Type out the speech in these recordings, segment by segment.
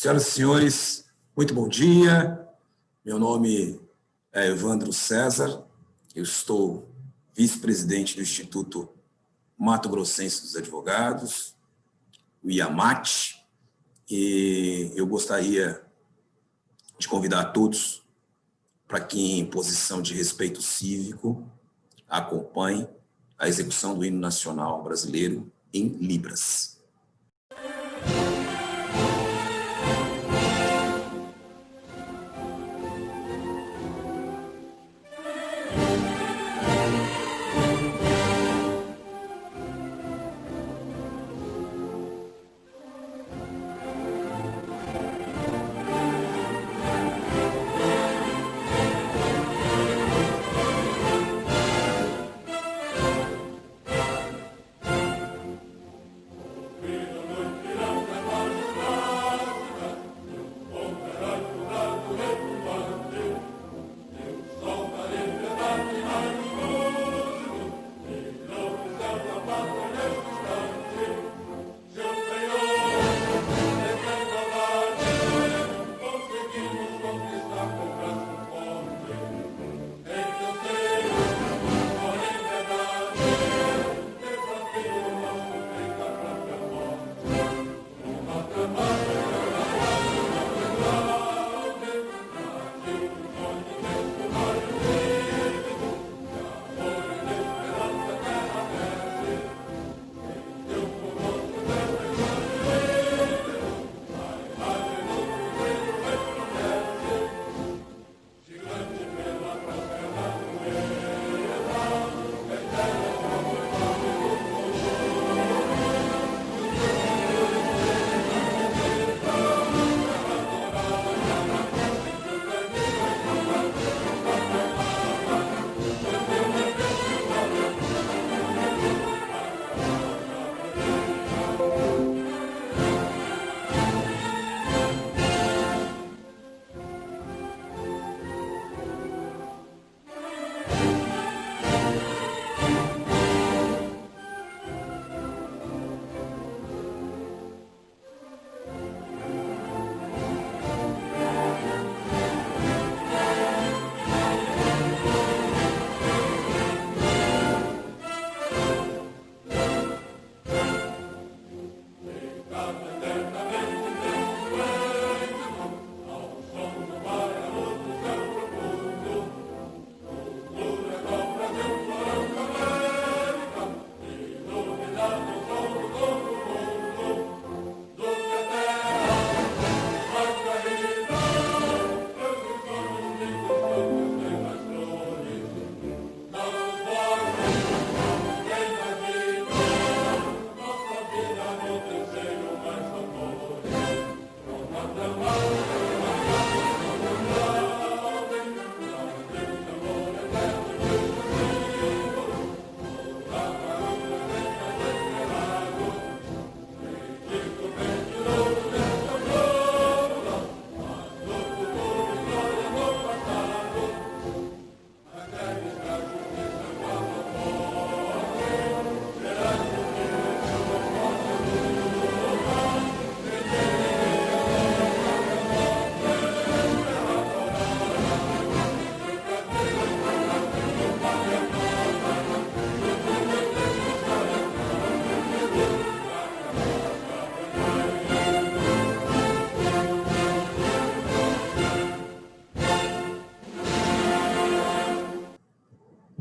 Senhoras e senhores, muito bom dia. Meu nome é Evandro César, eu estou vice-presidente do Instituto Mato Grossense dos Advogados, o IAMAT, e eu gostaria de convidar a todos para que, em posição de respeito cívico, acompanhe a execução do hino nacional brasileiro em Libras.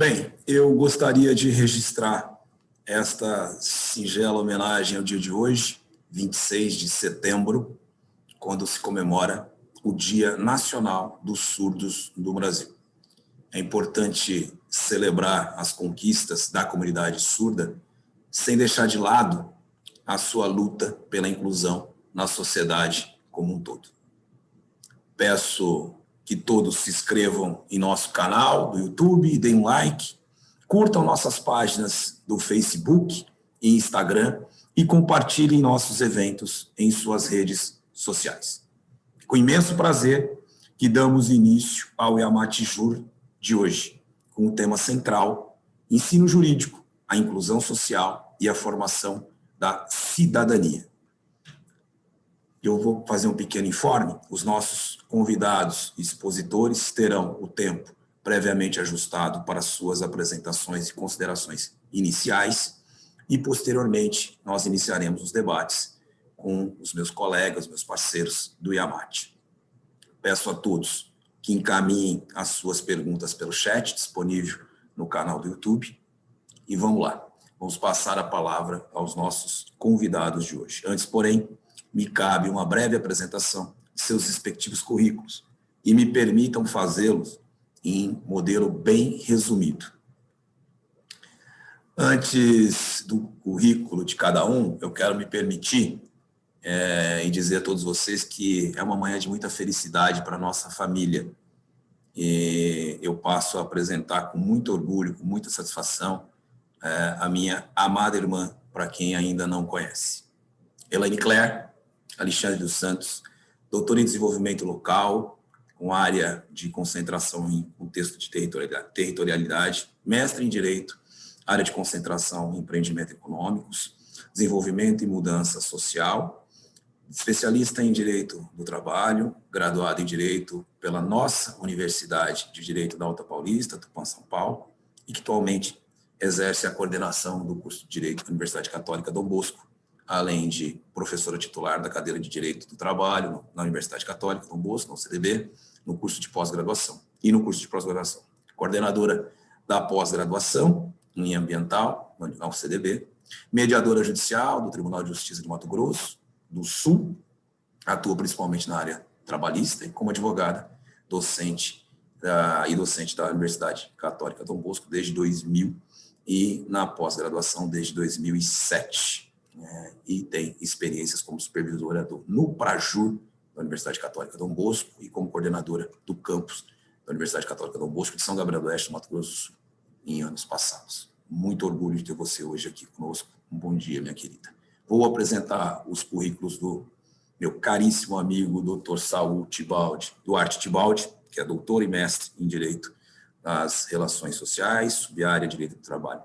Bem, eu gostaria de registrar esta singela homenagem ao dia de hoje, 26 de setembro, quando se comemora o Dia Nacional dos Surdos do Brasil. É importante celebrar as conquistas da comunidade surda sem deixar de lado a sua luta pela inclusão na sociedade como um todo. Peço que todos se inscrevam em nosso canal do YouTube, deem um like, curtam nossas páginas do Facebook e Instagram e compartilhem nossos eventos em suas redes sociais. Com imenso prazer que damos início ao IAMAT Jur de hoje, com o tema central, ensino jurídico, a inclusão social e a formação da cidadania. Eu vou fazer um pequeno informe. Os nossos convidados e expositores terão o tempo previamente ajustado para suas apresentações e considerações iniciais e, posteriormente, nós iniciaremos os debates com os meus colegas, meus parceiros do IAMAT. Peço a todos que encaminhem as suas perguntas pelo chat, disponível no canal do YouTube. E vamos lá, vamos passar a palavra aos nossos convidados de hoje. Antes, porém, me cabe uma breve apresentação de seus respectivos currículos e me permitam fazê-los em modelo bem resumido. Antes do currículo de cada um, eu quero me permitir e dizer a todos vocês que é uma manhã de muita felicidade para a nossa família. E eu passo a apresentar com muito orgulho, com muita satisfação, a minha amada irmã, para quem ainda não conhece. Elaine Claire Alexandre dos Santos, doutora em desenvolvimento local, com área de concentração em contexto de territorialidade, mestre em direito, área de concentração em empreendimento econômicos, desenvolvimento e mudança social, especialista em direito do trabalho, graduado em direito pela nossa Universidade de Direito da Alta Paulista, Tupã, São Paulo, e que atualmente exerce a coordenação do curso de Direito da Universidade Católica Dom Bosco, além de professora titular da cadeira de Direito do Trabalho na Universidade Católica Dom Bosco, na UCDB, no curso de pós-graduação e no curso de pós-graduação. Coordenadora da pós-graduação em ambiental, na UCDB, mediadora judicial do Tribunal de Justiça de Mato Grosso do Sul, atua principalmente na área trabalhista e como advogada, docente da Universidade Católica Dom Bosco desde 2000 e na pós-graduação desde 2007. E tem experiências como supervisora do NUPRAJUR, da Universidade Católica Dom Bosco, e como coordenadora do campus da Universidade Católica Dom Bosco de São Gabriel do Oeste, Mato Grosso do Sul, em anos passados. Muito orgulho de ter você hoje aqui conosco. Um bom dia, minha querida. Vou apresentar os currículos do meu caríssimo amigo, Dr. Saul Duarte Tibaldi, que é doutor e mestre em Direito das Relações Sociais, sub-área Direito do Trabalho,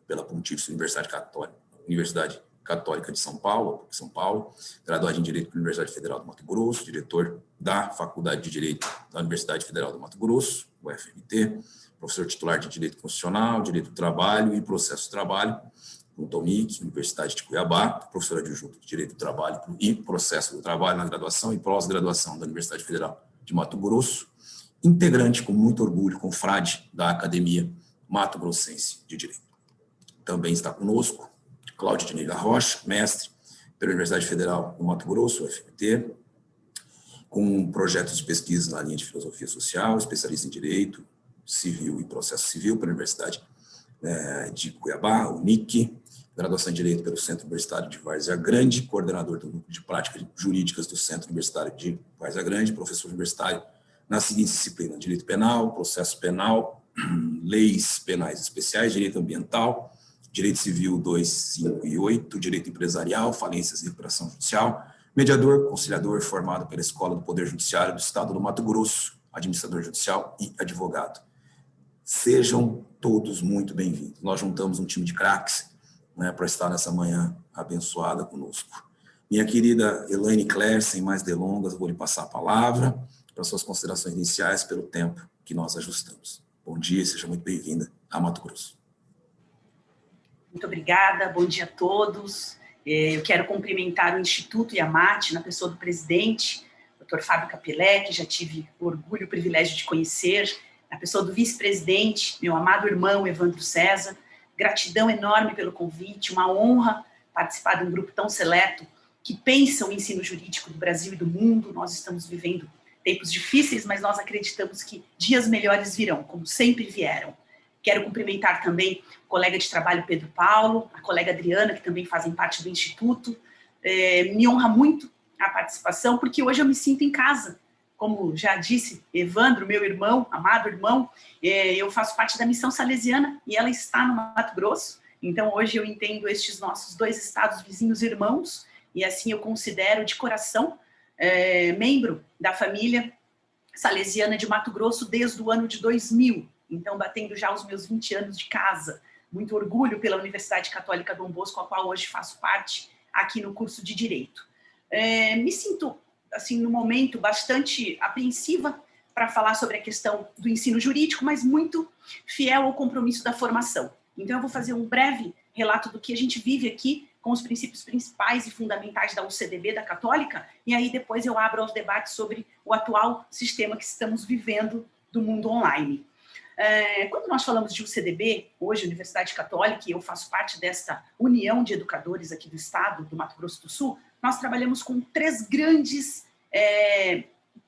pela Pontífice Universidade Católica de São Paulo, graduado em Direito pela Universidade Federal do Mato Grosso, diretor da Faculdade de Direito da Universidade Federal do Mato Grosso, UFMT, professor titular de Direito Constitucional, Direito do Trabalho e Processo do Trabalho, junto ao UNIC, Universidade de Cuiabá, professor adjunto de Direito do Trabalho e Processo do Trabalho na graduação e pós-graduação da Universidade Federal de Mato Grosso, integrante com muito orgulho, confrade da Academia Mato Grossense de Direito. Também está conosco Cláudio de Neiva Rocha, mestre pela Universidade Federal do Mato Grosso, UFMT, com projetos de pesquisa na linha de filosofia social, especialista em Direito Civil e Processo Civil pela Universidade de Cuiabá, UNIC, graduação em Direito pelo Centro Universitário de Várzea Grande, coordenador do Núcleo de Práticas Jurídicas do Centro Universitário de Várzea Grande, professor universitário nas seguintes disciplinas: Direito Penal, Processo Penal, Leis Penais Especiais, Direito Ambiental, Direito Civil 2, 5 e 8, Direito Empresarial, Falências e Recuperação Judicial, mediador, conciliador, formado pela Escola do Poder Judiciário do Estado do Mato Grosso, administrador judicial e advogado. Sejam todos muito bem-vindos. Nós juntamos um time de craques para estar nessa manhã abençoada conosco. Minha querida Elaine Claire, sem mais delongas, vou lhe passar a palavra para suas considerações iniciais pelo tempo que nós ajustamos. Bom dia e seja muito bem-vinda a Mato Grosso. Muito obrigada, bom dia a todos. Eu quero cumprimentar o Instituto IAMAT, na pessoa do presidente, Dr. Fábio Capelé, que já tive o orgulho e o privilégio de conhecer, na pessoa do vice-presidente, meu amado irmão Evandro César. Gratidão enorme pelo convite, uma honra participar de um grupo tão seleto que pensa o ensino jurídico do Brasil e do mundo. Nós estamos vivendo tempos difíceis, mas nós acreditamos que dias melhores virão, como sempre vieram. Quero cumprimentar também o colega de trabalho Pedro Paulo, a colega Adriana, que também fazem parte do Instituto. Me honra muito a participação, porque hoje eu me sinto em casa. Como já disse Evandro, meu irmão, amado irmão, eu faço parte da Missão Salesiana e ela está no Mato Grosso. Então, hoje eu entendo estes nossos dois estados vizinhos irmãos e assim eu considero de coração membro da família salesiana de Mato Grosso desde o ano de 2000. Então, batendo já os meus 20 anos de casa. Muito orgulho pela Universidade Católica Dom Bosco, a qual hoje faço parte aqui no curso de Direito. Me sinto, assim, no momento, bastante apreensiva para falar sobre a questão do ensino jurídico, mas muito fiel ao compromisso da formação. Então, eu vou fazer um breve relato do que a gente vive aqui com os princípios principais e fundamentais da UCDB, da Católica, e aí depois eu abro aos debates sobre o atual sistema que estamos vivendo do mundo online. Quando nós falamos de UCDB, hoje, Universidade Católica, e eu faço parte desta união de educadores aqui do estado, do Mato Grosso do Sul, nós trabalhamos com 3 grandes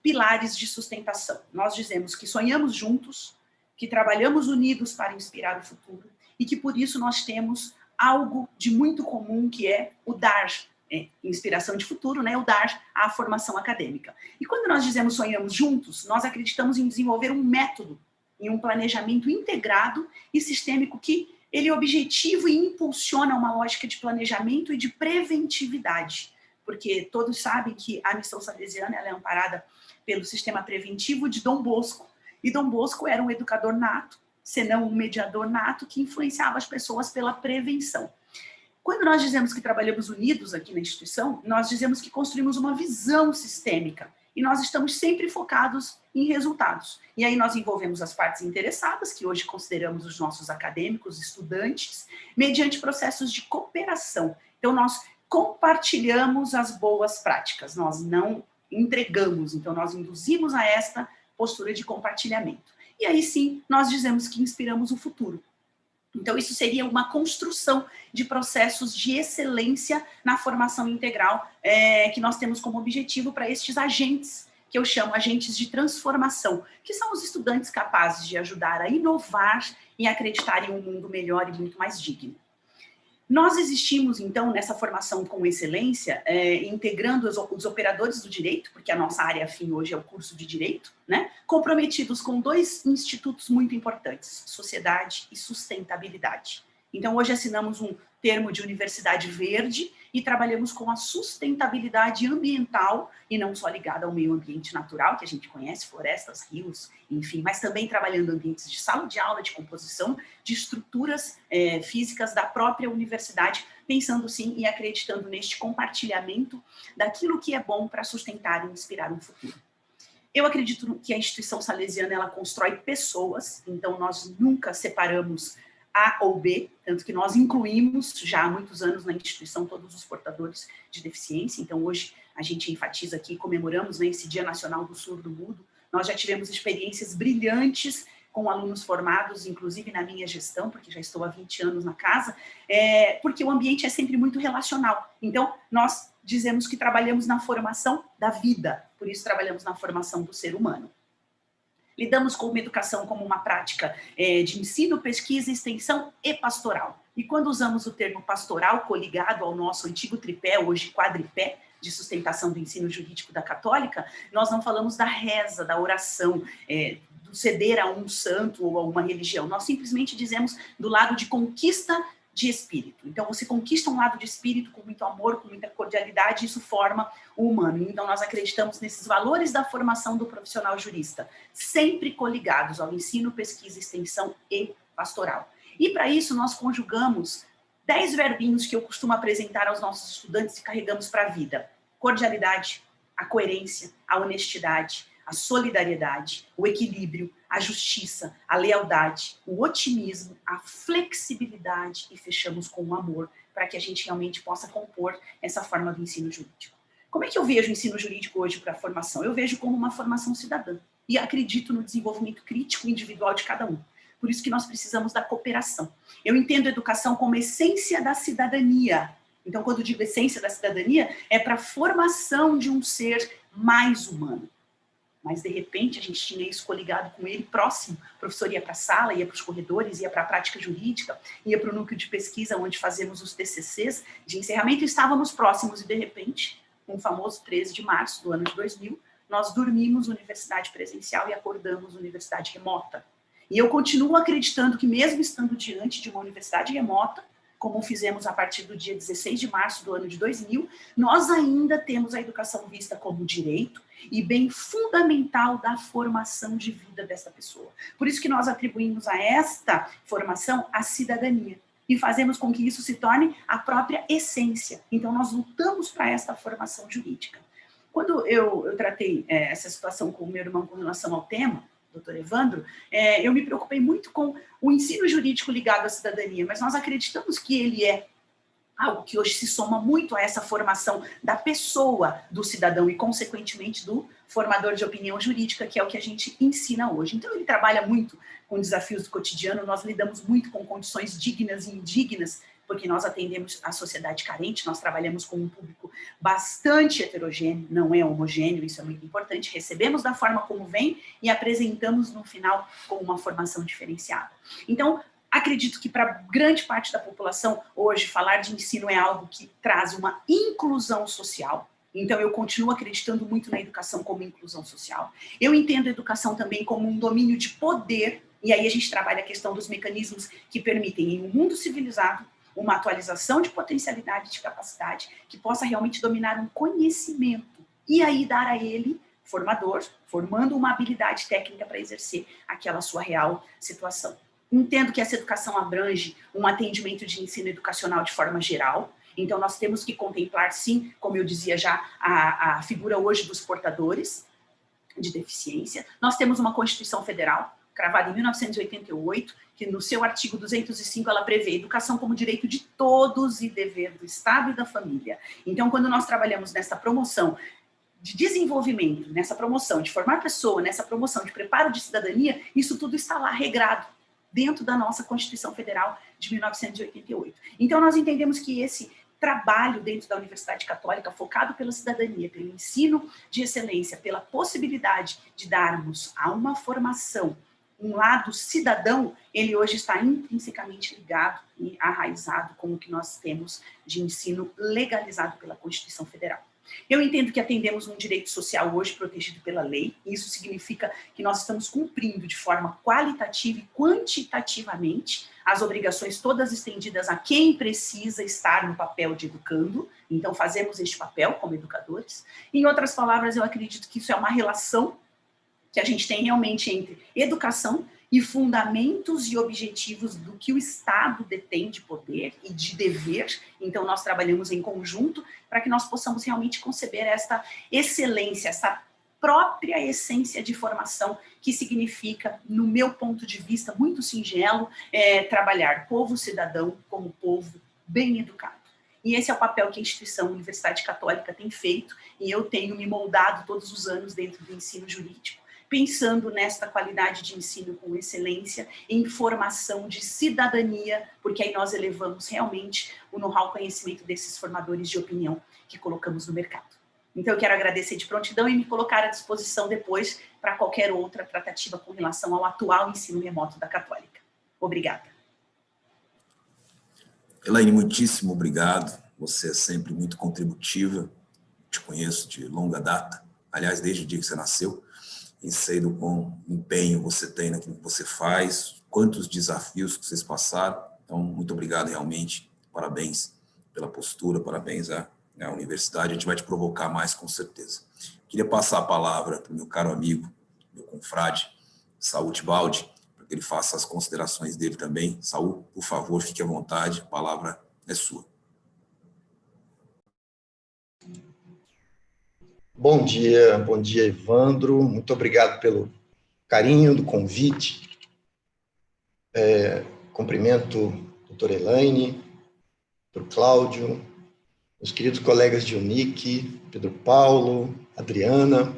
pilares de sustentação. Nós dizemos que sonhamos juntos, que trabalhamos unidos para inspirar o futuro e que, por isso, nós temos algo de muito comum, que é o dar inspiração de futuro, né? O dar à formação acadêmica. E quando nós dizemos sonhamos juntos, nós acreditamos em desenvolver um método, em um planejamento integrado e sistêmico que ele objetiva e impulsiona uma lógica de planejamento e de preventividade, porque todos sabem que a missão salesiana ela é amparada pelo sistema preventivo de Dom Bosco, e Dom Bosco era um educador nato, senão um mediador nato, que influenciava as pessoas pela prevenção. Quando nós dizemos que trabalhamos unidos aqui na instituição, nós dizemos que construímos uma visão sistêmica, e nós estamos sempre focados em resultados. E aí nós envolvemos as partes interessadas, que hoje consideramos os nossos acadêmicos, estudantes, mediante processos de cooperação. Então, nós compartilhamos as boas práticas, nós não entregamos, então nós induzimos a esta postura de compartilhamento. E aí sim, nós dizemos que inspiramos o futuro. Então isso seria uma construção de processos de excelência na formação integral que nós temos como objetivo para estes agentes, que eu chamo agentes de transformação, que são os estudantes capazes de ajudar a inovar e acreditar em um mundo melhor e muito mais digno. Nós existimos, então, nessa formação com excelência, integrando os operadores do direito, porque a nossa área afim hoje é o curso de direito, né? Comprometidos com 2 institutos muito importantes, sociedade e sustentabilidade. Então, hoje assinamos um termo de universidade verde e trabalhamos com a sustentabilidade ambiental, e não só ligada ao meio ambiente natural, que a gente conhece, florestas, rios, enfim, mas também trabalhando ambientes de sala de aula, de composição, de estruturas físicas da própria universidade, pensando sim e acreditando neste compartilhamento daquilo que é bom para sustentar e inspirar um futuro. Eu acredito que a instituição salesiana ela constrói pessoas, então nós nunca separamos A ou B, tanto que nós incluímos já há muitos anos na instituição todos os portadores de deficiência. Então hoje a gente enfatiza aqui, comemoramos, né, esse Dia Nacional do Surdo-Mudo. Nós já tivemos experiências brilhantes com alunos formados, inclusive na minha gestão, porque já estou há 20 anos na casa, porque o ambiente é sempre muito relacional. Então nós dizemos que trabalhamos na formação da vida, por isso trabalhamos na formação do ser humano. Lidamos com uma educação como uma prática de ensino, pesquisa, extensão e pastoral. E quando usamos o termo pastoral coligado ao nosso antigo tripé, hoje quadripé, de sustentação do ensino jurídico da Católica, nós não falamos da reza, da oração, do ceder a um santo ou a uma religião. Nós simplesmente dizemos do lado de conquista de espírito. Então, você conquista um lado de espírito com muito amor, com muita cordialidade, e isso forma o humano. Então, nós acreditamos nesses valores da formação do profissional jurista, sempre coligados ao ensino, pesquisa, extensão e pastoral. E, para isso, nós conjugamos 10 verbinhos que eu costumo apresentar aos nossos estudantes e carregamos para a vida. Cordialidade, a coerência, a honestidade, a solidariedade, o equilíbrio, a justiça, a lealdade, o otimismo, a flexibilidade e fechamos com o amor para que a gente realmente possa compor essa forma do ensino jurídico. Como é que eu vejo o ensino jurídico hoje para a formação? Eu vejo como uma formação cidadã e acredito no desenvolvimento crítico individual de cada um. Por isso que nós precisamos da cooperação. Eu entendo a educação como essência da cidadania. Então, quando digo essência da cidadania, é para a formação de um ser mais humano. Mas, de repente, a gente tinha isso coligado com ele próximo. O professor ia para a sala, ia para os corredores, ia para a prática jurídica, ia para o núcleo de pesquisa, onde fazemos os TCCs de encerramento, e estávamos próximos. E, de repente, no famoso 13 de março do ano de 2000, nós dormimos universidade presencial e acordamos universidade remota. E eu continuo acreditando que, mesmo estando diante de uma universidade remota, como fizemos a partir do dia 16 de março do ano de 2000, nós ainda temos a educação vista como direito e bem fundamental da formação de vida dessa pessoa. Por isso que nós atribuímos a esta formação a cidadania. e fazemos com que isso se torne a própria essência. Então, nós lutamos para esta formação jurídica. Quando eu tratei essa situação com o meu irmão com relação ao tema, doutor Evandro, eu me preocupei muito com o ensino jurídico ligado à cidadania, mas nós acreditamos que ele é algo que hoje se soma muito a essa formação da pessoa do cidadão e, consequentemente, do formador de opinião jurídica, que é o que a gente ensina hoje. Então, ele trabalha muito com desafios do cotidiano, nós lidamos muito com condições dignas e indignas, porque nós atendemos a sociedade carente, nós trabalhamos com um público bastante heterogêneo, não é homogêneo, isso é muito importante, recebemos da forma como vem e apresentamos no final com uma formação diferenciada. Então, acredito que para grande parte da população, hoje, falar de ensino é algo que traz uma inclusão social. Então, eu continuo acreditando muito na educação como inclusão social. Eu entendo a educação também como um domínio de poder, e aí a gente trabalha a questão dos mecanismos que permitem, em um mundo civilizado, uma atualização de potencialidade, de capacidade, que possa realmente dominar um conhecimento, e aí dar a ele, formador, formando uma habilidade técnica para exercer aquela sua real situação. Entendo que essa educação abrange um atendimento de ensino educacional de forma geral, então nós temos que contemplar, sim, como eu dizia já, a figura hoje dos portadores de deficiência. Nós temos uma Constituição Federal, cravada em 1988, que no seu artigo 205 ela prevê educação como direito de todos e dever do Estado e da família. Então, quando nós trabalhamos nessa promoção de desenvolvimento, nessa promoção de formar pessoa, nessa promoção de preparo de cidadania, isso tudo está lá regrado dentro da nossa Constituição Federal de 1988. Então, nós entendemos que esse trabalho dentro da Universidade Católica, focado pela cidadania, pelo ensino de excelência, pela possibilidade de darmos a uma formação um lado cidadão, ele hoje está intrinsecamente ligado e arraizado com o que nós temos de ensino legalizado pela Constituição Federal. Eu entendo que atendemos um direito social hoje protegido pela lei, e isso significa que nós estamos cumprindo de forma qualitativa e quantitativamente as obrigações todas estendidas a quem precisa estar no papel de educando, então fazemos este papel como educadores. Em outras palavras, eu acredito que isso é uma relação que a gente tem realmente entre educação e fundamentos e objetivos do que o Estado detém de poder e de dever. Então, nós trabalhamos em conjunto para que nós possamos realmente conceber esta excelência, essa própria essência de formação, que significa, no meu ponto de vista muito singelo, trabalhar povo cidadão como povo bem educado. E esse é o papel que a instituição Universidade Católica tem feito, e eu tenho me moldado todos os anos dentro do ensino jurídico, pensando nesta qualidade de ensino com excelência, em formação de cidadania, porque aí nós elevamos realmente o know-how, conhecimento desses formadores de opinião que colocamos no mercado. Então, eu quero agradecer de prontidão e me colocar à disposição depois para qualquer outra tratativa com relação ao atual ensino remoto da Católica. Obrigada. Elaine, muitíssimo obrigado. Você é sempre muito contributiva. Te conheço de longa data, aliás, desde o dia que você nasceu. E sei do quão empenho você tem naquilo que você faz, quantos desafios que vocês passaram. Então, muito obrigado realmente, parabéns pela postura, parabéns à universidade, a gente vai te provocar mais com certeza. Queria passar a palavra para o meu caro amigo, meu confrade, Saul Tibaldi, para que ele faça as considerações dele também. Saul, por favor, fique à vontade, a palavra é sua. Bom dia, Evandro. Muito obrigado pelo carinho do convite. Cumprimento a doutora Elaine, doutor Cláudio, meus queridos colegas de Unic, Pedro Paulo, Adriana.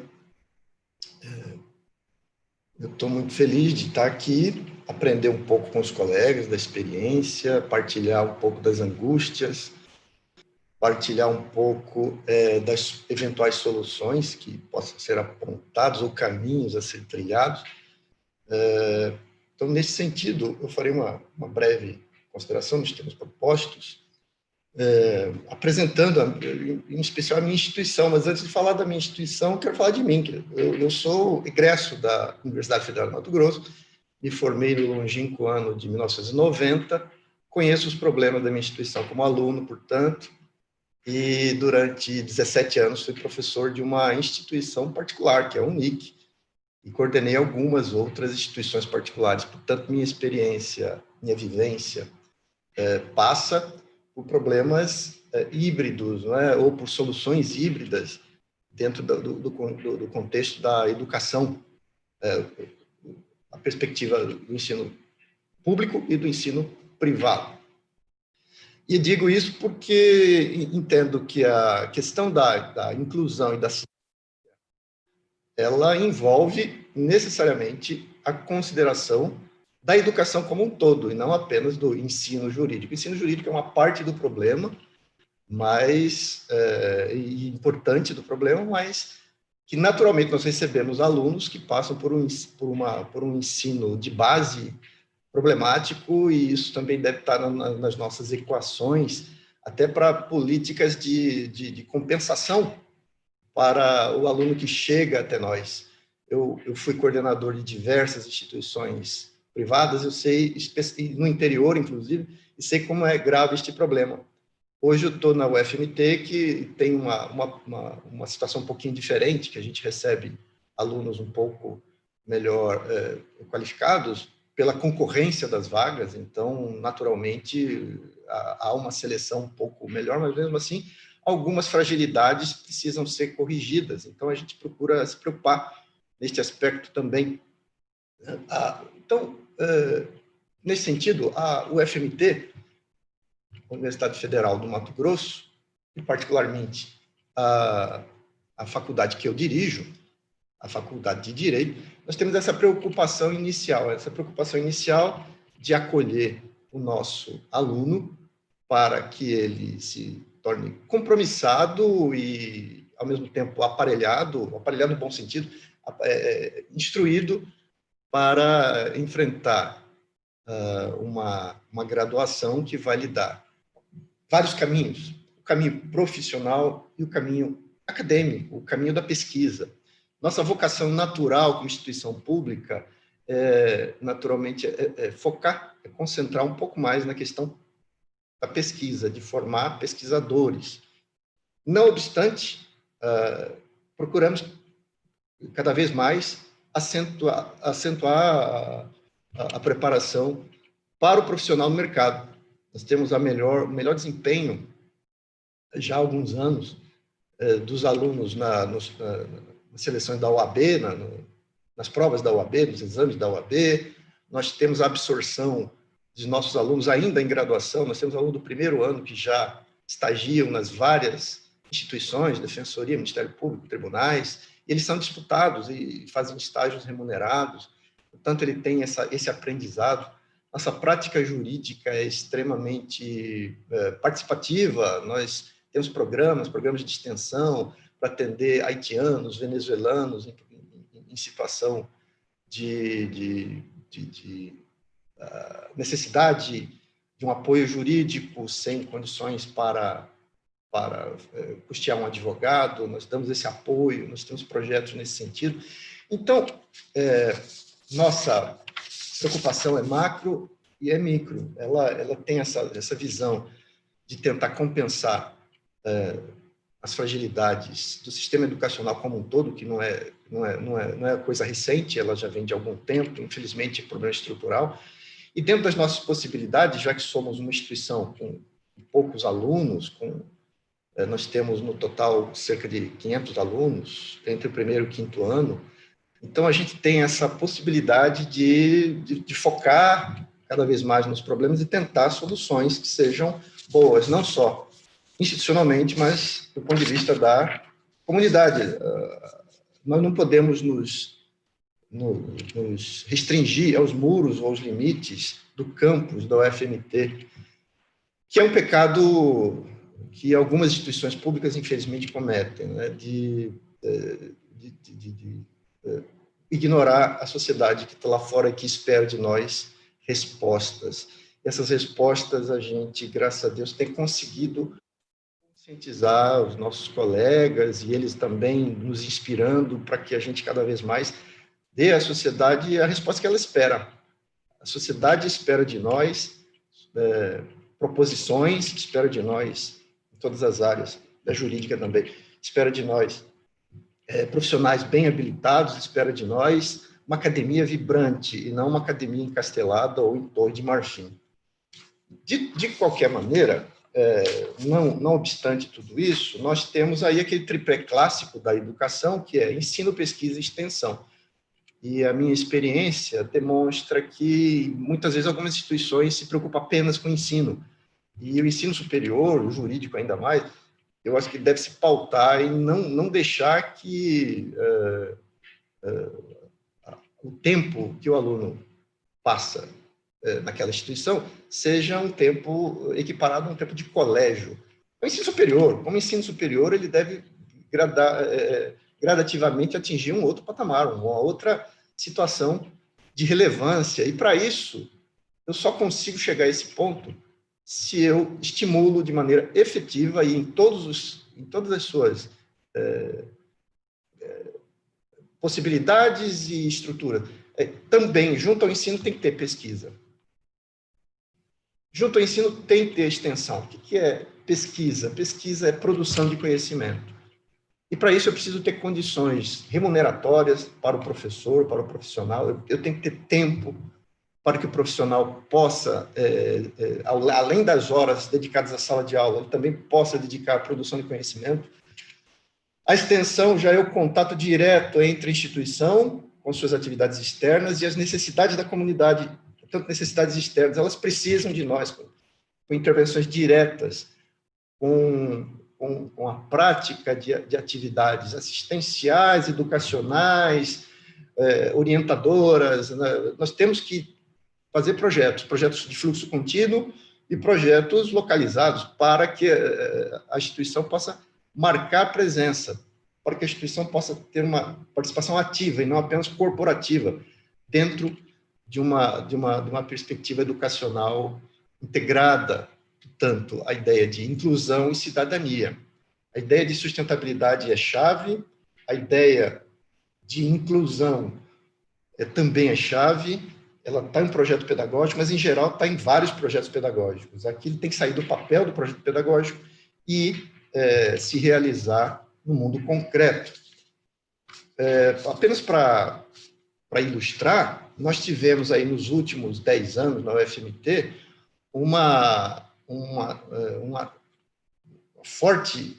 Eu estou muito feliz de estar aqui, aprender um pouco com os colegas da experiência, partilhar um pouco das angústias, partilhar um pouco das eventuais soluções que possam ser apontadas ou caminhos a ser trilhados. Então, nesse sentido, eu farei uma breve consideração dos temas propostos, apresentando, em especial, a minha instituição. Mas, antes de falar da minha instituição, quero falar de mim. Eu sou egresso da Universidade Federal do Mato Grosso, me formei no longínquo ano de 1990, conheço os problemas da minha instituição como aluno, portanto, e durante 17 anos fui professor de uma instituição particular, que é a Unic, e coordenei algumas outras instituições particulares. Portanto, minha experiência, minha vivência passa por problemas híbridos, não é? Ou por soluções híbridas dentro do contexto da educação, a perspectiva do ensino público e do ensino privado. E digo isso porque entendo que a questão da inclusão e da ciência, ela envolve necessariamente a consideração da educação como um todo, e não apenas do ensino jurídico. O ensino jurídico é uma parte do problema, mas importante do problema, mas que naturalmente nós recebemos alunos que passam por um ensino de base problemático, e isso também deve estar nas nossas equações, até para políticas de compensação para o aluno que chega até nós. Eu fui coordenador de diversas instituições privadas, eu sei, no interior, inclusive, e sei como é grave este problema. Hoje eu estou na UFMT, que tem uma situação um pouquinho diferente, que a gente recebe alunos um pouco melhor qualificados pela concorrência das vagas, então, naturalmente, há uma seleção um pouco melhor, mas mesmo assim, algumas fragilidades precisam ser corrigidas, então a gente procura se preocupar neste aspecto também. Então, nesse sentido, a UFMT, Universidade Federal do Mato Grosso, e particularmente a faculdade que eu dirijo, a Faculdade de Direito, nós temos essa preocupação inicial de acolher o nosso aluno para que ele se torne compromissado e, ao mesmo tempo, aparelhado no bom sentido, instruído para enfrentar uma graduação que vai lhe dar vários caminhos: o caminho profissional e o caminho acadêmico, o caminho da pesquisa. Nossa vocação natural como instituição pública naturalmente, focar, concentrar um pouco mais na questão da pesquisa, de formar pesquisadores. Não obstante, procuramos cada vez mais acentuar a preparação para o profissional no mercado. Nós temos o melhor desempenho já há alguns anos dos alunos nas seleções da OAB, nas provas da OAB, nos exames da OAB. Nós temos a absorção de nossos alunos ainda em graduação. Nós temos alunos do primeiro ano que já estagiam nas várias instituições, Defensoria, Ministério Público, tribunais, e eles são disputados e fazem estágios remunerados. Portanto, ele tem esse aprendizado. Nossa prática jurídica é extremamente participativa. Nós temos programas de extensão para atender haitianos, venezuelanos em situação de necessidade de um apoio jurídico sem condições para custear um advogado. Nós damos esse apoio, nós temos projetos nesse sentido. Então, nossa preocupação é macro e é micro. Ela tem essa visão de tentar compensar as fragilidades do sistema educacional como um todo, que não é coisa recente, ela já vem de algum tempo, infelizmente é problema estrutural. E dentro das nossas possibilidades, já que somos uma instituição com poucos alunos, nós temos no total cerca de 500 alunos entre o primeiro e o quinto ano, então a gente tem essa possibilidade de focar cada vez mais nos problemas e tentar soluções que sejam boas, não só institucionalmente, mas do ponto de vista da comunidade. Nós não podemos nos restringir aos muros ou aos limites do campus da UFMT, que é um pecado que algumas instituições públicas, infelizmente, cometem, né? de ignorar a sociedade que está lá fora e que espera de nós respostas. Essas respostas a gente, graças a Deus, tem conseguido conscientizar os nossos colegas e eles também nos inspirando para que a gente cada vez mais dê à sociedade a resposta que ela espera. A sociedade espera de nós proposições, espera de nós em todas as áreas, da jurídica também, espera de nós profissionais bem habilitados, espera de nós uma academia vibrante e não uma academia encastelada ou em torre de marfim. De qualquer maneira, não obstante tudo isso, nós temos aí aquele tripé clássico da educação, que é ensino, pesquisa e extensão. E a minha experiência demonstra que, muitas vezes, algumas instituições se preocupam apenas com o ensino. E o ensino superior, o jurídico ainda mais, eu acho que deve se pautar em não deixar que o tempo que o aluno passa naquela instituição seja um tempo equiparado a um tempo de colégio. O ensino superior, como ensino superior, ele deve gradativamente atingir um outro patamar, uma outra situação de relevância. E, para isso, eu só consigo chegar a esse ponto se eu estimulo de maneira efetiva e em todas as suas possibilidades e estrutura. Também, junto ao ensino, tem que ter pesquisa. Junto ao ensino, tem que ter extensão. O que é pesquisa? Pesquisa é produção de conhecimento. E, para isso, eu preciso ter condições remuneratórias para o professor, para o profissional. Eu tenho que ter tempo para que o profissional possa, além das horas dedicadas à sala de aula, ele também possa dedicar à produção de conhecimento. A extensão já é o contato direto entre a instituição, com suas atividades externas, e as necessidades da comunidade, tanto necessidades externas, elas precisam de nós, com intervenções diretas, com a prática de atividades assistenciais, educacionais, orientadoras. Nós temos que fazer projetos de fluxo contínuo e projetos localizados para que a instituição possa marcar presença, para que a instituição possa ter uma participação ativa e não apenas corporativa dentro de uma perspectiva educacional integrada, portanto, a ideia de inclusão e cidadania. A ideia de sustentabilidade é chave, a ideia de inclusão também é chave. Ela está em um projeto pedagógico, mas, em geral, está em vários projetos pedagógicos. Aqui ele tem que sair do papel do projeto pedagógico e se realizar no mundo concreto. Apenas para ilustrar, nós tivemos aí nos últimos 10 anos na UFMT uma forte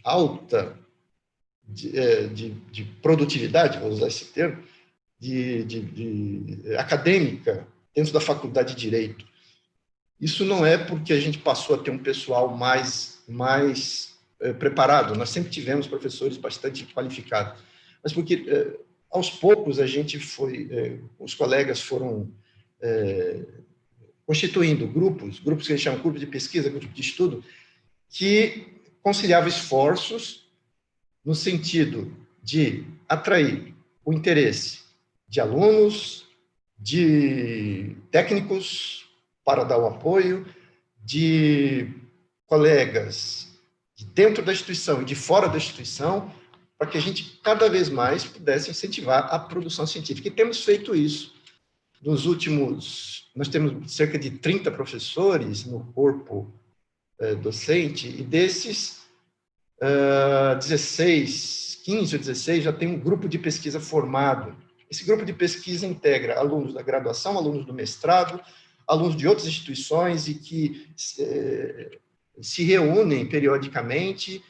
alta de produtividade, vou usar esse termo, acadêmica dentro da Faculdade de Direito. Isso não é porque a gente passou a ter um pessoal mais preparado, nós sempre tivemos professores bastante qualificados, mas porque aos poucos os colegas foram constituindo grupos que a gente chama grupo de pesquisa, grupo de estudo, que conciliavam esforços no sentido de atrair o interesse de alunos, de técnicos para dar o apoio, de colegas de dentro da instituição e de fora da instituição, para que a gente cada vez mais pudesse incentivar a produção científica. E temos feito isso. Nós temos cerca de 30 professores no corpo docente, e desses 15 ou 16 já tem um grupo de pesquisa formado. Esse grupo de pesquisa integra alunos da graduação, alunos do mestrado, alunos de outras instituições e que se reúnem periodicamente,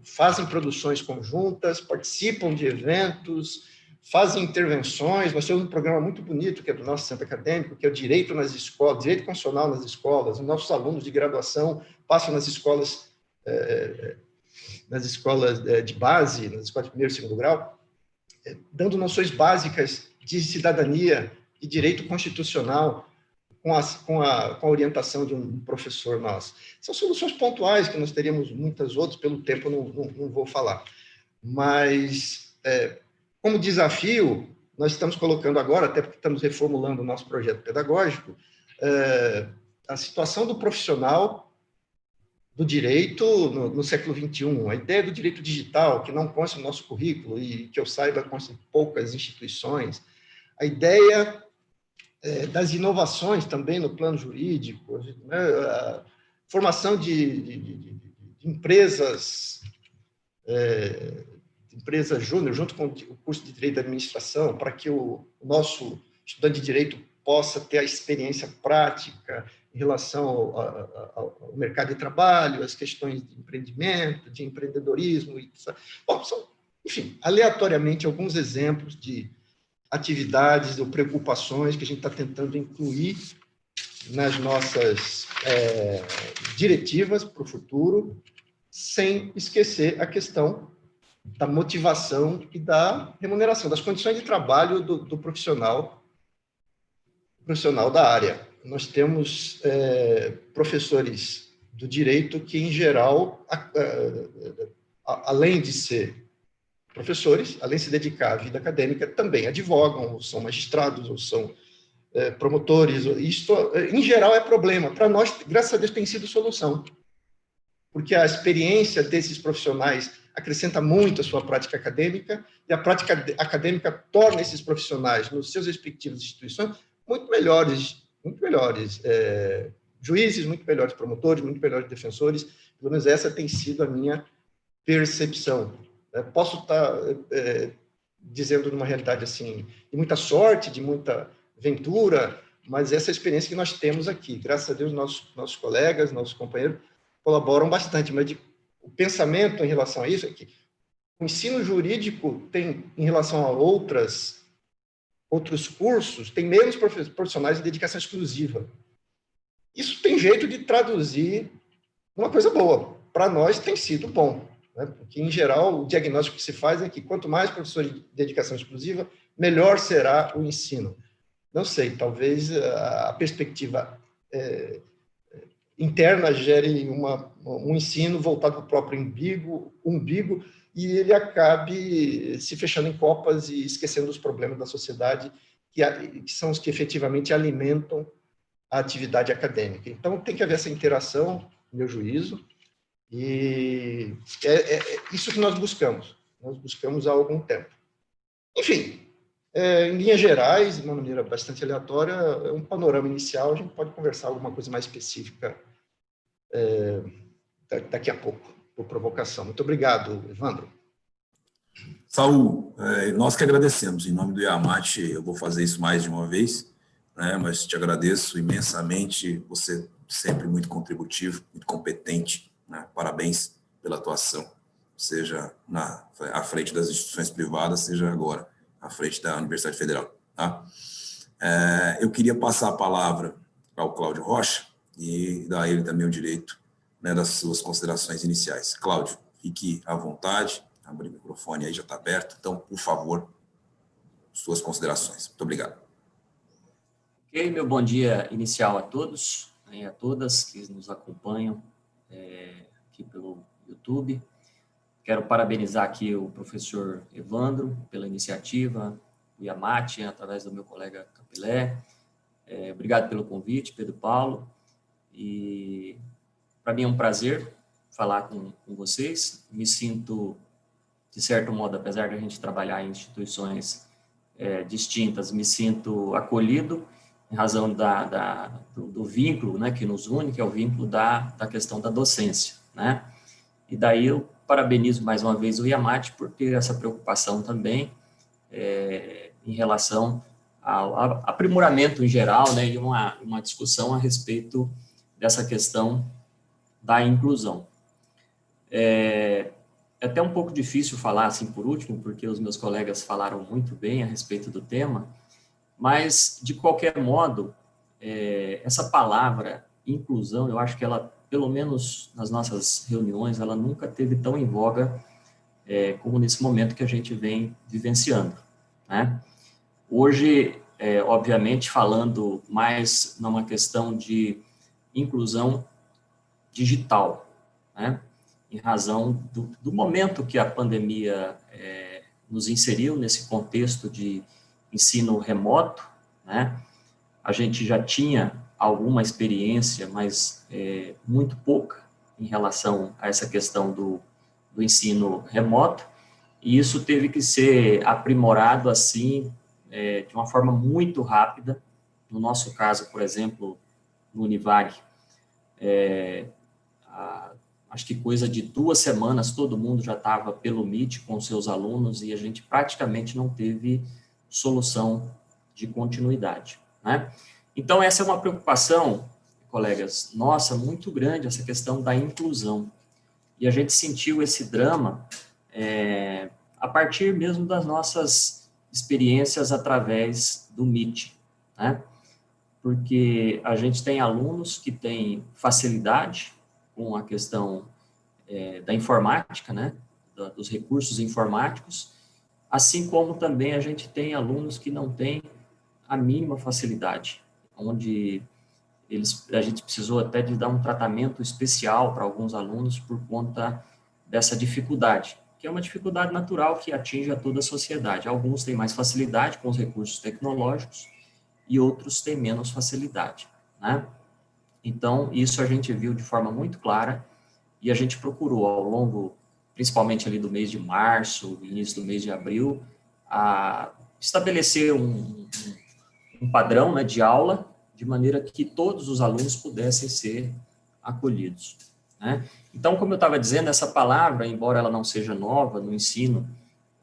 fazem produções conjuntas, participam de eventos, fazem intervenções. Nós temos um programa muito bonito, que é do nosso centro acadêmico, que é o Direito nas Escolas, Direito Constitucional nas Escolas. Os nossos alunos de graduação passam nas escolas de base, nas escolas de primeiro e segundo grau, dando noções básicas de cidadania e direito constitucional, com a orientação de um professor nosso. São soluções pontuais, que nós teríamos muitas outras, pelo tempo eu não vou falar. Mas, como desafio, nós estamos colocando agora, até porque estamos reformulando o nosso projeto pedagógico, a situação do profissional do direito no século XXI, a ideia do direito digital, que não consta no nosso currículo e, que eu saiba, consta em poucas instituições, a ideia das inovações também no plano jurídico, né? A formação de empresas júnior, junto com o curso de Direito da Administração, para que o nosso estudante de Direito possa ter a experiência prática em relação ao mercado de trabalho, as questões de empreendimento, de empreendedorismo. Bom, são, enfim, aleatoriamente, alguns exemplos de atividades ou preocupações que a gente está tentando incluir nas nossas diretivas para o futuro, sem esquecer a questão da motivação e da remuneração, das condições de trabalho do profissional da área. Nós temos professores do direito que, em geral, além de ser professores, além de se dedicar à vida acadêmica, também advogam, ou são magistrados, ou são promotores. Isto, em geral, é problema. Para nós, graças a Deus, tem sido solução, porque a experiência desses profissionais acrescenta muito a sua prática acadêmica, e a prática acadêmica torna esses profissionais, nos seus respectivos instituições, muito melhores juízes, muito melhores promotores, muito melhores defensores. Pelo menos essa tem sido a minha percepção. Posso estar dizendo numa realidade assim, de muita sorte, de muita ventura, mas essa é a experiência que nós temos aqui. Graças a Deus, nossos colegas, nossos companheiros colaboram bastante, mas o pensamento em relação a isso é que o ensino jurídico tem, em relação a outros cursos, tem menos profissionais de dedicação exclusiva. Isso tem jeito de traduzir uma coisa boa. Para nós tem sido bom, né? Porque, em geral, o diagnóstico que se faz é que quanto mais professores de dedicação exclusiva, melhor será o ensino. Não sei, talvez a perspectiva interna gere um ensino voltado para o próprio umbigo, e ele acabe se fechando em copas e esquecendo os problemas da sociedade, que são os que efetivamente alimentam a atividade acadêmica. Então, tem que haver essa interação, no meu juízo, e é isso que nós buscamos. Nós buscamos há algum tempo. Enfim, em linhas gerais, de uma maneira bastante aleatória, é um panorama inicial. A gente pode conversar alguma coisa mais específica daqui a pouco, por provocação. Muito obrigado, Evandro. Saul, nós que agradecemos. Em nome do IAMAT, eu vou fazer isso mais de uma vez, né, mas te agradeço imensamente. Você sempre muito contributivo, muito competente, né? Parabéns pela atuação, seja à frente das instituições privadas, seja agora à frente da Universidade Federal. Tá? Eu queria passar a palavra ao Cláudio Rocha e dar a ele também o direito, né, das suas considerações iniciais. Cláudio, fique à vontade, abrir o microfone aí, já está aberto, então, por favor, suas considerações. Muito obrigado. Ok, meu bom dia inicial a todos, e a todas que nos acompanham aqui pelo YouTube. Quero parabenizar aqui o professor Evandro pela iniciativa, o IAMAT, através do meu colega Capilé. Obrigado pelo convite, Pedro Paulo. E para mim é um prazer falar com vocês. Me sinto, de certo modo, apesar de a gente trabalhar em instituições distintas, me sinto acolhido em razão do vínculo, né, que nos une, que é o vínculo da questão da docência, né? E daí eu parabenizo mais uma vez o IAMAT por ter essa preocupação também em relação ao aprimoramento em geral, né, e uma discussão a respeito dessa questão da inclusão. É até um pouco difícil falar assim por último, porque os meus colegas falaram muito bem a respeito do tema, mas, de qualquer modo, essa palavra inclusão, eu acho que ela, pelo menos nas nossas reuniões, ela nunca teve tão em voga como nesse momento que a gente vem vivenciando, né? Hoje, obviamente, falando mais numa questão de inclusão digital, né? Em razão do momento que a pandemia nos inseriu nesse contexto de ensino remoto, né? A gente já tinha alguma experiência, mas muito pouca em relação a essa questão do ensino remoto, e isso teve que ser aprimorado assim, de uma forma muito rápida. No nosso caso, por exemplo, no Univac, acho que coisa de 2 semanas, todo mundo já estava pelo Meet com seus alunos e a gente praticamente não teve solução de continuidade, né? Então, essa é uma preocupação colegas, nossa, muito grande essa questão da inclusão. E a gente sentiu esse drama a partir mesmo das nossas experiências através do Meet, né? Porque a gente tem alunos que têm facilidade com a questão da informática, né? Dos recursos informáticos, assim como também a gente tem alunos que não têm a mínima facilidade, onde a gente precisou até de dar um tratamento especial para alguns alunos por conta dessa dificuldade, que é uma dificuldade natural que atinge a toda a sociedade. Alguns têm mais facilidade com os recursos tecnológicos e outros têm menos facilidade, né? Então, isso a gente viu de forma muito clara e a gente procurou ao longo, principalmente ali do mês de março, início do mês de abril, a estabelecer um padrão, né, de aula, de maneira que todos os alunos pudessem ser acolhidos, né? Então, como eu estava dizendo, essa palavra, embora ela não seja nova no ensino,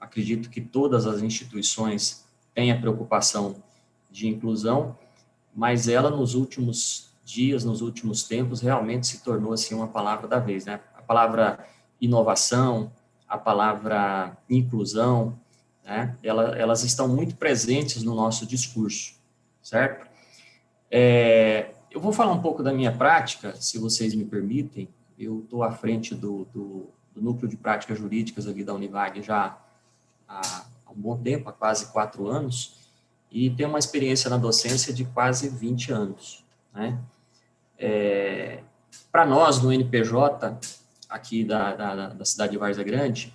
acredito que todas as instituições têm a preocupação de inclusão, mas ela nos últimos dias, nos últimos tempos, realmente se tornou assim uma palavra da vez, né? A palavra inovação, a palavra inclusão, né? Elas estão muito presentes no nosso discurso, certo? Eu vou falar um pouco da minha prática, se vocês me permitem. Eu estou à frente do Núcleo de Práticas Jurídicas ali da Univag já há um bom tempo, há quase 4 anos, e tenho uma experiência na docência de quase 20 anos, né? Para nós, no NPJ, aqui da cidade de Várzea Grande,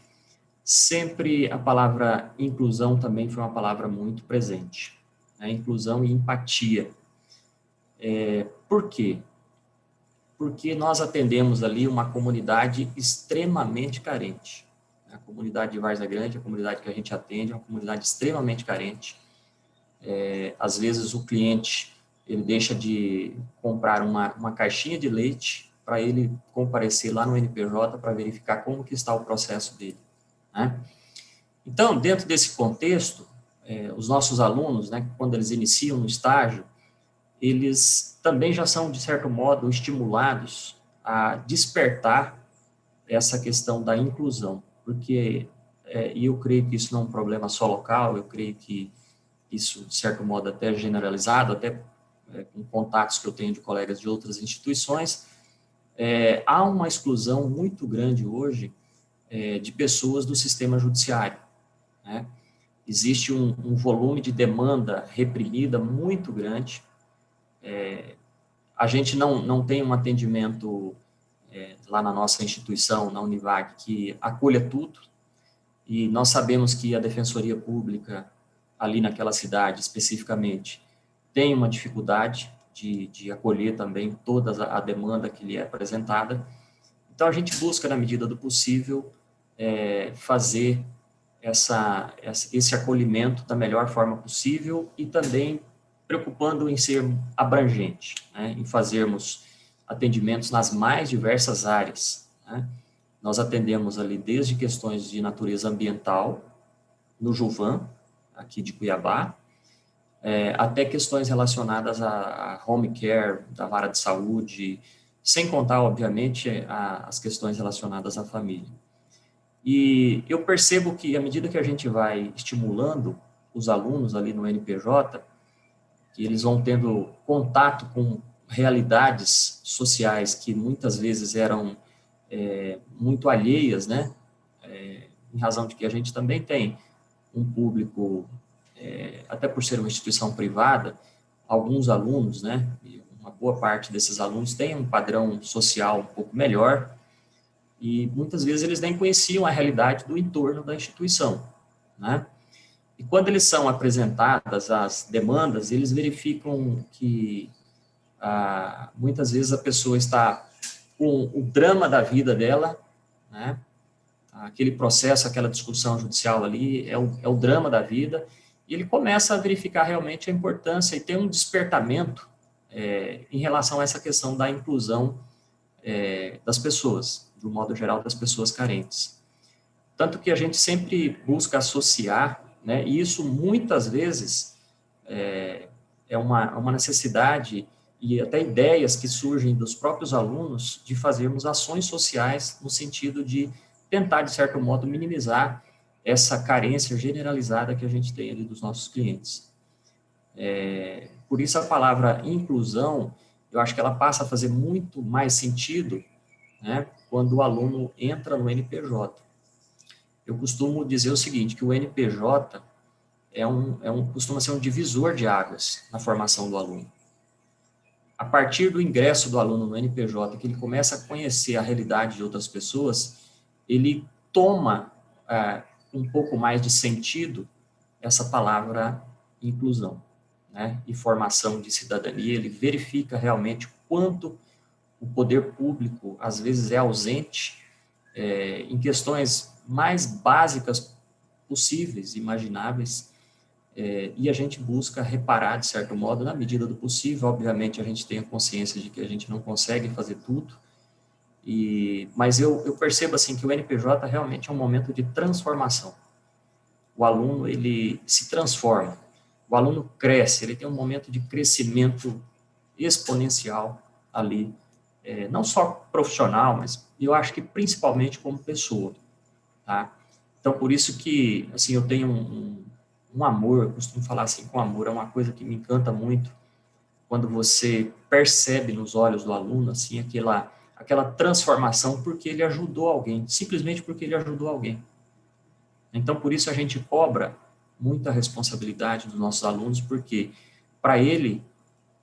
sempre a palavra inclusão também foi uma palavra muito presente, né? Inclusão e empatia. Por quê? Porque nós atendemos ali uma comunidade extremamente carente. A comunidade de Várzea Grande, a comunidade que a gente atende, é uma comunidade extremamente carente. Às vezes o cliente ele deixa de comprar uma caixinha de leite para ele comparecer lá no NPJ para verificar como que está o processo dele, né? Então, dentro desse contexto, os nossos alunos, né, quando eles iniciam no estágio, eles também já são, de certo modo, estimulados a despertar essa questão da inclusão, porque, e eu creio que isso não é um problema só local, eu creio que isso, de certo modo, até generalizado, até com contatos que eu tenho de colegas de outras instituições, há uma exclusão muito grande hoje de pessoas do sistema judiciário, né? Existe um volume de demanda reprimida muito grande. A gente não tem um atendimento lá na nossa instituição, na Univag, que acolha tudo, e nós sabemos que a Defensoria Pública, ali naquela cidade especificamente, tem uma dificuldade de acolher também toda a demanda que lhe é apresentada. Então, a gente busca, na medida do possível, fazer esse acolhimento da melhor forma possível e também preocupando em ser abrangente, né, em fazermos atendimentos nas mais diversas áreas, né? Nós atendemos ali desde questões de natureza ambiental, no Juvan, aqui de Cuiabá, até questões relacionadas a home care, da vara de saúde, sem contar, obviamente, as questões relacionadas à família. E eu percebo que, à medida que a gente vai estimulando os alunos ali no NPJ, que eles vão tendo contato com realidades sociais que muitas vezes eram muito alheias, né? Em razão de que a gente também tem um público, até por ser uma instituição privada, alguns alunos, né? E uma boa parte desses alunos tem um padrão social um pouco melhor e muitas vezes eles nem conheciam a realidade do entorno da instituição, né? E quando eles são apresentadas as demandas, eles verificam que muitas vezes a pessoa está com o drama da vida dela, né? Aquele processo, aquela discussão judicial ali é o drama da vida, e ele começa a verificar realmente a importância e ter um despertamento em relação a essa questão da inclusão das pessoas, de um modo geral, das pessoas carentes. Tanto que a gente sempre busca associar, né, e isso muitas vezes é uma necessidade e até ideias que surgem dos próprios alunos de fazermos ações sociais no sentido de tentar, de certo modo, minimizar essa carência generalizada que a gente tem ali dos nossos clientes. Por isso a palavra inclusão, eu acho que ela passa a fazer muito mais sentido, né, quando o aluno entra no NPJ. Eu costumo dizer o seguinte, que o NPJ costuma ser um divisor de águas na formação do aluno. A partir do ingresso do aluno no NPJ, que ele começa a conhecer a realidade de outras pessoas, ele toma um pouco mais de sentido essa palavra inclusão, né? E formação de cidadania. Ele verifica realmente quanto o poder público, às vezes, é ausente em questões mais básicas possíveis, imagináveis, e a gente busca reparar, de certo modo, na medida do possível. Obviamente, a gente tem a consciência de que a gente não consegue fazer tudo, mas eu percebo assim que o NPJ realmente é um momento de transformação. O aluno, ele se transforma, o aluno cresce, ele tem um momento de crescimento exponencial ali, não só profissional, mas eu acho que principalmente como pessoa, tá? Então, por isso que, assim, eu tenho um amor, eu costumo falar assim, com amor, é uma coisa que me encanta muito, quando você percebe nos olhos do aluno, assim, aquela transformação porque ele ajudou alguém, simplesmente porque ele ajudou alguém. Então, por isso a gente cobra muita responsabilidade dos nossos alunos, porque para ele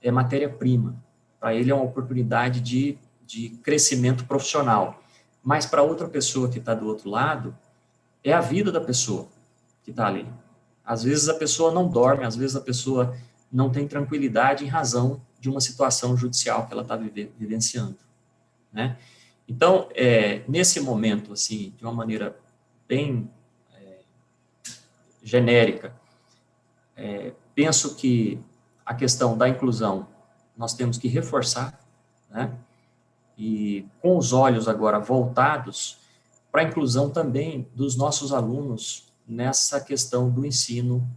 é matéria-prima, para ele é uma oportunidade de crescimento profissional, mas para outra pessoa que está do outro lado, é a vida da pessoa que está ali. Às vezes a pessoa não dorme, às vezes a pessoa não tem tranquilidade em razão de uma situação judicial que ela está vivenciando, né? Então, nesse momento, assim, de uma maneira bem genérica, penso que a questão da inclusão nós temos que reforçar, né? E com os olhos agora voltados para a inclusão também dos nossos alunos nessa questão do ensino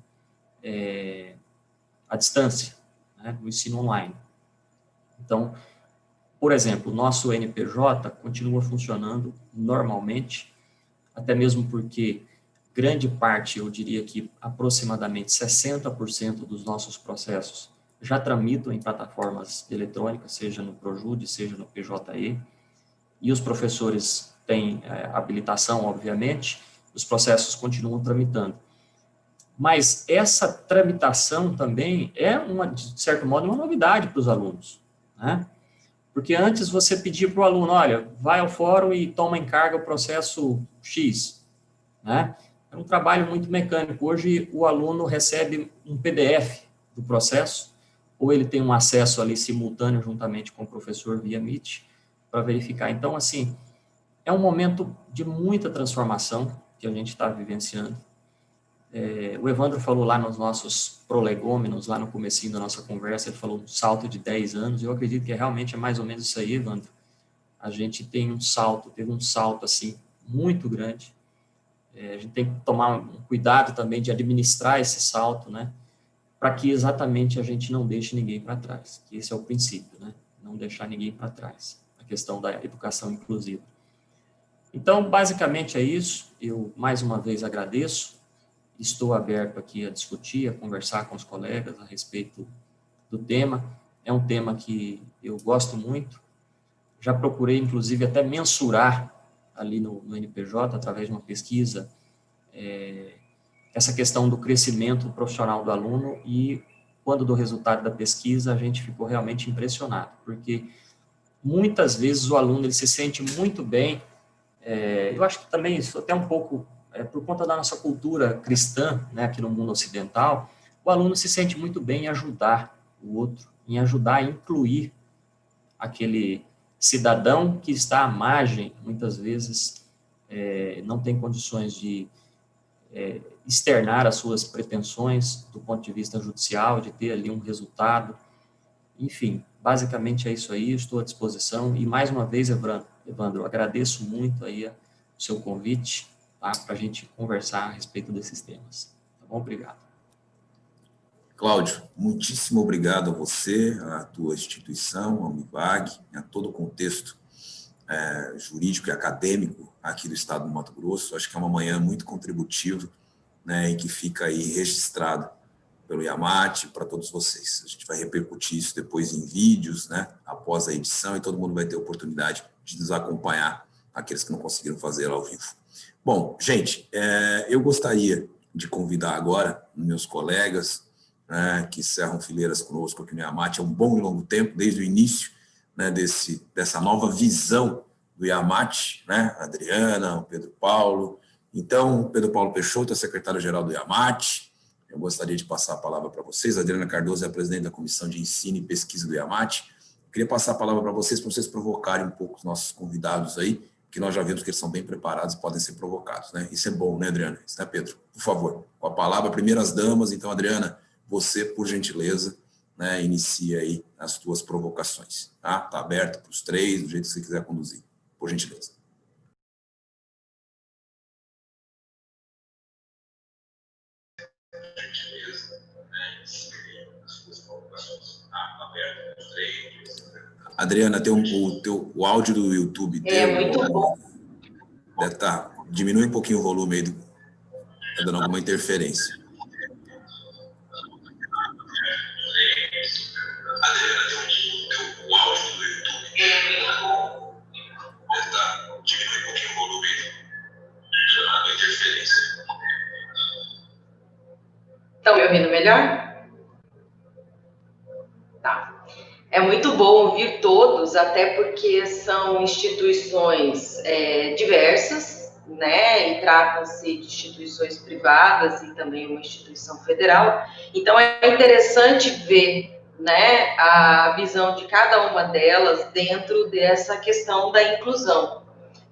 à distância, né? Do ensino online. Então, por exemplo, o nosso NPJ continua funcionando normalmente, até mesmo porque grande parte, eu diria que aproximadamente 60% dos nossos processos já tramitam em plataformas eletrônicas, seja no Projude, seja no PJE, e os professores têm habilitação, obviamente, os processos continuam tramitando. Mas essa tramitação também é, de certo modo, uma novidade para os alunos, né? Porque antes você pedia para o aluno, olha, vai ao fórum e toma em carga o processo X, né? É um trabalho muito mecânico. Hoje o aluno recebe um PDF do processo, ou ele tem um acesso ali simultâneo juntamente com o professor via Meet para verificar. Então, assim, é um momento de muita transformação que a gente está vivenciando. O Evandro falou lá nos nossos prolegômenos, lá no comecinho da nossa conversa, ele falou um salto de 10 anos, eu acredito que realmente é mais ou menos isso aí, Evandro. A gente teve um salto, assim, muito grande. A gente tem que tomar um cuidado também de administrar esse salto, né, para que exatamente a gente não deixe ninguém para trás, que esse é o princípio, né, não deixar ninguém para trás, a questão da educação inclusiva. Então, basicamente é isso, eu mais uma vez agradeço, estou aberto aqui a discutir, a conversar com os colegas a respeito do tema. É um tema que eu gosto muito. Já procurei, inclusive, até mensurar ali no NPJ, através de uma pesquisa, essa questão do crescimento profissional do aluno, e quando do resultado da pesquisa, a gente ficou realmente impressionado, porque muitas vezes o aluno ele se sente muito bem. Eu acho que também isso até um pouco por conta da nossa cultura cristã, né, aqui no mundo ocidental, o aluno se sente muito bem em ajudar o outro, em ajudar a incluir aquele cidadão que está à margem, muitas vezes não tem condições de externar as suas pretensões do ponto de vista judicial, de ter ali um resultado. Enfim, basicamente é isso aí, estou à disposição. E mais uma vez, Evandro, agradeço muito aí o seu convite, tá, para a gente conversar a respeito desses temas. Tá bom? Obrigado. Cláudio, muitíssimo obrigado a você, à tua instituição, ao MIVAG, a todo o contexto jurídico e acadêmico aqui do estado do Mato Grosso. Acho que é uma manhã muito contributiva, né, e que fica aí registrado pelo IAMAT para todos vocês. A gente vai repercutir isso depois em vídeos, né, após a edição, e todo mundo vai ter a oportunidade de nos acompanhar, aqueles que não conseguiram fazer ao vivo. Bom, gente, eu gostaria de convidar agora meus colegas, né, que cerram fileiras conosco aqui no IAMAT há um bom e longo tempo, desde o início, né, dessa nova visão do IAMAT, né, a Adriana, o Pedro Paulo. Então, Pedro Paulo Peixoto é secretário-geral do IAMAT. Eu gostaria de passar a palavra para vocês. A Adriana Cardoso é a presidente da Comissão de Ensino e Pesquisa do IAMAT. Eu queria passar a palavra para vocês provocarem um pouco os nossos convidados aí, que nós já vimos que eles são bem preparados e podem ser provocados, né? Isso é bom, né, Adriana? Isso, né, Pedro? Por favor, com a palavra, primeiras damas. Então, Adriana, você, por gentileza, né, inicia aí as tuas provocações, tá? Tá aberto para os três, do jeito que você quiser conduzir, por gentileza. Adriana, o áudio do YouTube muito bom. Diminui um pouquinho o volume aí, está dando alguma interferência. Adriana, o áudio do YouTube diminui um pouquinho o volume aí, está dando alguma interferência. Estão me ouvindo melhor? Tá. É muito bom ouvir todos, até porque são instituições diversas, né? E tratam-se de instituições privadas e também uma instituição federal. Então, é interessante ver, né, a visão de cada uma delas dentro dessa questão da inclusão.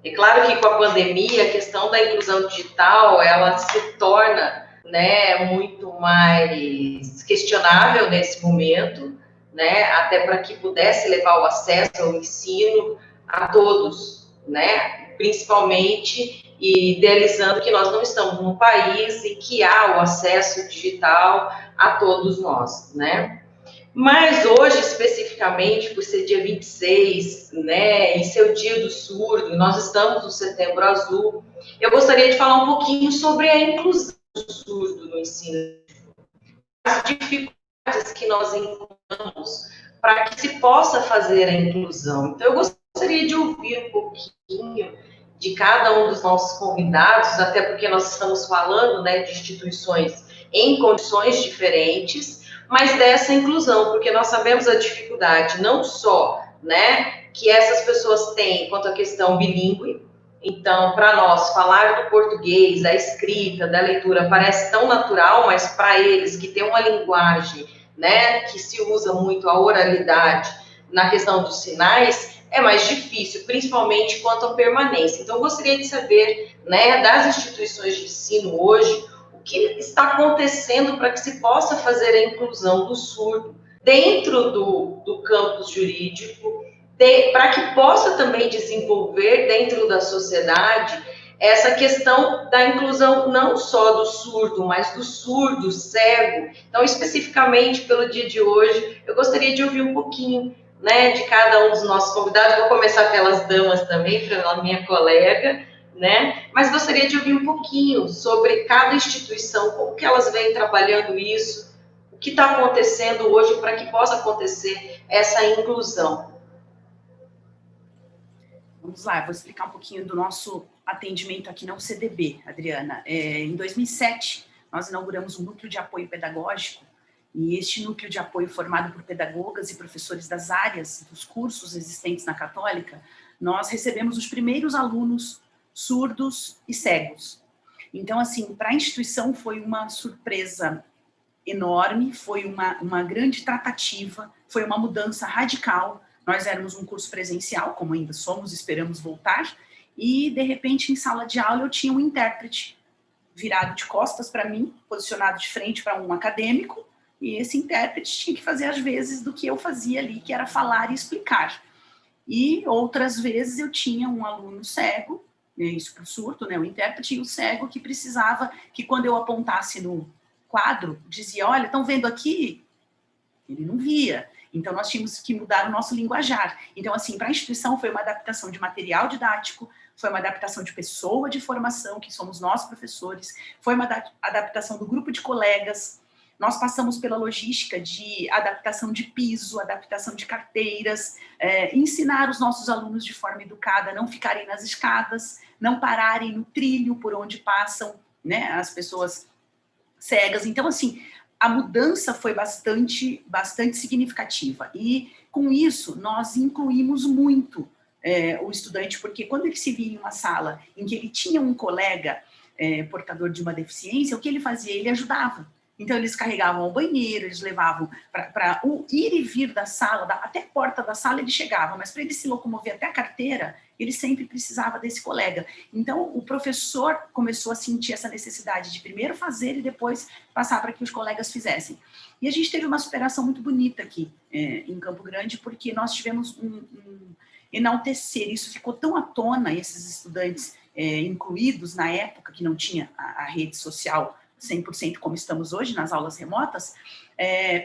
É claro que com a pandemia, a questão da inclusão digital, ela se torna, né, muito mais questionável nesse momento, né, até para que pudesse levar o acesso ao ensino a todos, né, principalmente idealizando que nós não estamos num país em que há o acesso digital a todos nós, né. Mas hoje, especificamente, por ser dia 26, né, e ser o dia do surdo, e nós estamos no Setembro Azul, eu gostaria de falar um pouquinho sobre a inclusão do surdo no ensino. As dificuldades que nós encontramos para que se possa fazer a inclusão. Então, eu gostaria de ouvir um pouquinho de cada um dos nossos convidados, até porque nós estamos falando, né, de instituições em condições diferentes, mas dessa inclusão, porque nós sabemos a dificuldade não só, né, que essas pessoas têm quanto à questão bilíngue. Então, para nós, falar do português, da escrita, da leitura, parece tão natural, mas para eles que têm uma linguagem, né, que se usa muito a oralidade na questão dos sinais, é mais difícil, principalmente quanto à permanência. Então, eu gostaria de saber, né, das instituições de ensino hoje, o que está acontecendo para que se possa fazer a inclusão do surdo dentro do campus jurídico, para que possa também desenvolver dentro da sociedade essa questão da inclusão não só do surdo, mas do surdo, cego. Então, especificamente pelo dia de hoje, eu gostaria de ouvir um pouquinho, né, de cada um dos nossos convidados. Vou começar pelas damas também, pela minha colega, né? Mas gostaria de ouvir um pouquinho sobre cada instituição, como que elas vêm trabalhando isso, o que está acontecendo hoje para que possa acontecer essa inclusão. Vamos lá, eu vou explicar um pouquinho do nosso atendimento aqui na UCDB, Adriana. Em 2007, nós inauguramos um núcleo de apoio pedagógico, e este núcleo de apoio formado por pedagogas e professores das áreas dos cursos existentes na Católica, nós recebemos os primeiros alunos surdos e cegos. Então, assim, para a instituição foi uma surpresa enorme, foi uma grande tratativa, foi uma mudança radical. Nós éramos um curso presencial, como ainda somos, esperamos voltar, e, de repente, em sala de aula, eu tinha um intérprete virado de costas para mim, posicionado de frente para um acadêmico, e esse intérprete tinha que fazer as vezes do que eu fazia ali, que era falar e explicar. E outras vezes eu tinha um aluno cego, isso para o surdo, né, o intérprete, e o cego que precisava que quando eu apontasse no quadro dizia, olha, estão vendo aqui? Ele não via. Então, nós tínhamos que mudar o nosso linguajar. Então, assim, para a instituição foi uma adaptação de material didático, foi uma adaptação de pessoa de formação, que somos nós, professores, foi uma adaptação do grupo de colegas. Nós passamos pela logística de adaptação de piso, adaptação de carteiras, ensinar os nossos alunos de forma educada a não ficarem nas escadas, não pararem no trilho por onde passam, né, as pessoas cegas. Então, assim, a mudança foi bastante significativa. E, com isso, nós incluímos muito o estudante, porque quando ele se via em uma sala em que ele tinha um colega portador de uma deficiência, o que ele fazia? Ele ajudava. Então, eles carregavam ao banheiro, eles levavam para o ir e vir da sala, até a porta da sala ele chegava, mas para ele se locomover até a carteira, ele sempre precisava desse colega. Então, o professor começou a sentir essa necessidade de primeiro fazer e depois passar para que os colegas fizessem. E a gente teve uma superação muito bonita aqui em Campo Grande, porque nós tivemos um enaltecer, isso ficou tão à tona, esses estudantes incluídos na época que não tinha a rede social 100% como estamos hoje, nas aulas remotas,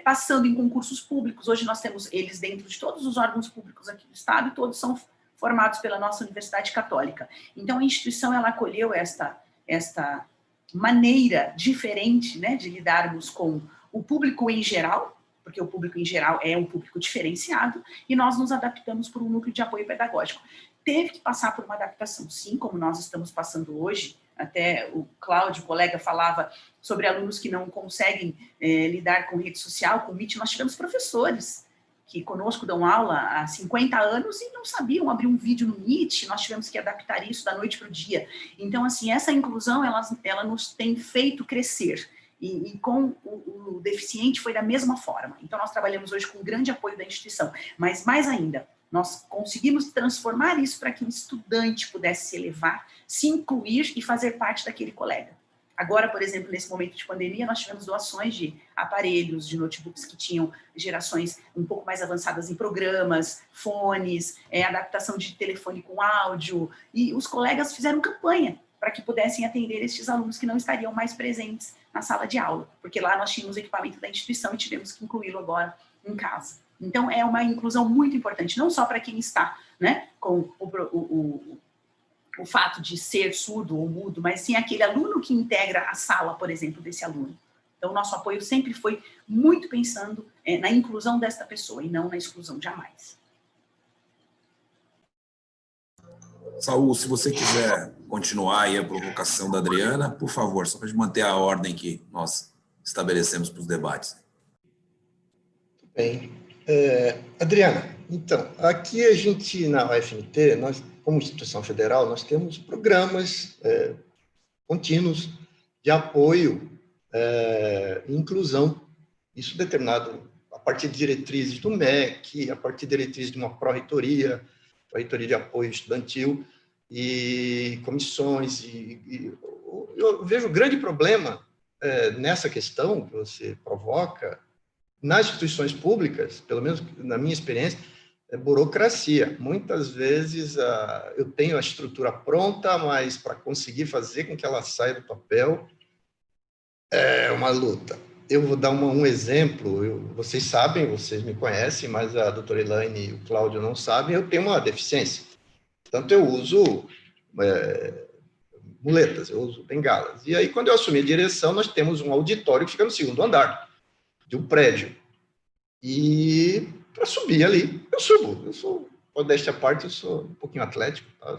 passando em concursos públicos. Hoje nós temos eles dentro de todos os órgãos públicos aqui do Estado, e todos são formados pela nossa Universidade Católica. Então, a instituição, ela acolheu esta maneira diferente, né, de lidarmos com o público em geral, porque o público em geral é um público diferenciado, e nós nos adaptamos por um núcleo de apoio pedagógico. Teve que passar por uma adaptação, sim, como nós estamos passando hoje. Até o Cláudio, colega, falava sobre alunos que não conseguem lidar com rede social, com Meet. Nós tivemos professores que conosco dão aula há 50 anos e não sabiam abrir um vídeo no Meet. Nós tivemos que adaptar isso da noite para o dia. Então, assim, essa inclusão, ela nos tem feito crescer. E com o deficiente foi da mesma forma. Então, nós trabalhamos hoje com grande apoio da instituição. Mas, mais ainda, nós conseguimos transformar isso para que o estudante pudesse se elevar, se incluir e fazer parte daquele colega. Agora, por exemplo, nesse momento de pandemia, nós tivemos doações de aparelhos, de notebooks que tinham gerações um pouco mais avançadas em programas, fones, adaptação de telefone com áudio, e os colegas fizeram campanha para que pudessem atender estes alunos que não estariam mais presentes na sala de aula, porque lá nós tínhamos equipamento da instituição e tivemos que incluí-lo agora em casa. Então, é uma inclusão muito importante, não só para quem está, né, com o fato de ser surdo ou mudo, mas sim aquele aluno que integra a sala, por exemplo, desse aluno. Então, o nosso apoio sempre foi muito pensando na inclusão desta pessoa e não na exclusão, jamais. Saul, se você quiser continuar aí a provocação da Adriana, por favor, só para manter a ordem que nós estabelecemos para os debates. Bem. Adriana, então, aqui a gente, na UFMT, nós, como instituição federal, nós temos programas contínuos de apoio e inclusão, isso determinado a partir de diretrizes do MEC, a partir de diretrizes de uma pró-reitoria, pró-reitoria de apoio estudantil e comissões. Eu vejo um grande problema nessa questão que você provoca, nas instituições públicas, pelo menos na minha experiência, é burocracia. Muitas vezes eu tenho a estrutura pronta, mas para conseguir fazer com que ela saia do papel é uma luta. Eu vou dar um exemplo. Vocês sabem, vocês me conhecem, mas a doutora Elaine e o Cláudio não sabem, eu tenho uma deficiência. Portanto, eu uso muletas, eu uso bengalas. E aí, quando eu assumi a direção, nós temos um auditório que fica no segundo andar de um prédio. E para subir ali, eu sou, modéstia à parte, eu sou um pouquinho atlético, tá?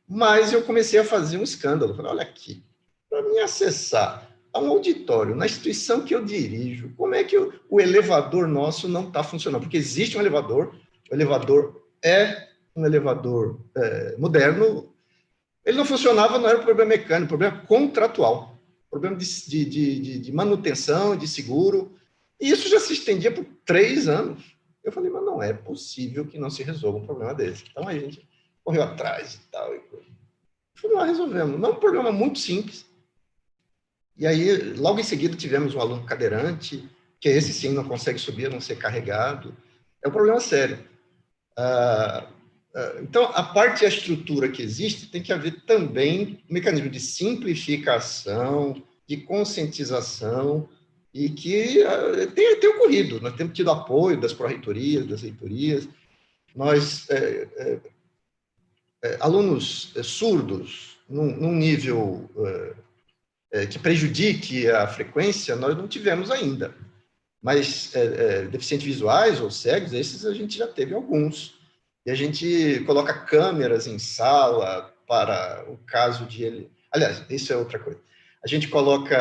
Mas eu comecei a fazer um escândalo. Falei, olha aqui, para me acessar a um auditório na instituição que eu dirijo, como é que o elevador nosso não está funcionando? Porque existe um elevador, o elevador é um elevador moderno, ele não funcionava, não era um problema mecânico, problema contratual, problema de manutenção, de seguro. E isso já se estendia por 3 anos. Eu falei, mas não é possível que não se resolva um problema desse. Então, a gente correu atrás e tal. Falei, nós resolvemos. Não é um problema muito simples. E aí, logo em seguida, tivemos um aluno cadeirante, que esse sim não consegue subir, a não ser carregado. É um problema sério. Então, a parte e a estrutura que existe, tem que haver também um mecanismo de simplificação, de conscientização, e que tem ocorrido. Nós temos tido apoio das pró-reitorias, das reitorias. Nós, alunos surdos, num nível que prejudique a frequência, nós não tivemos ainda. Mas deficientes visuais ou cegos, esses a gente já teve alguns. E a gente coloca câmeras em sala para o caso de ele... Aliás, isso é outra coisa. A gente coloca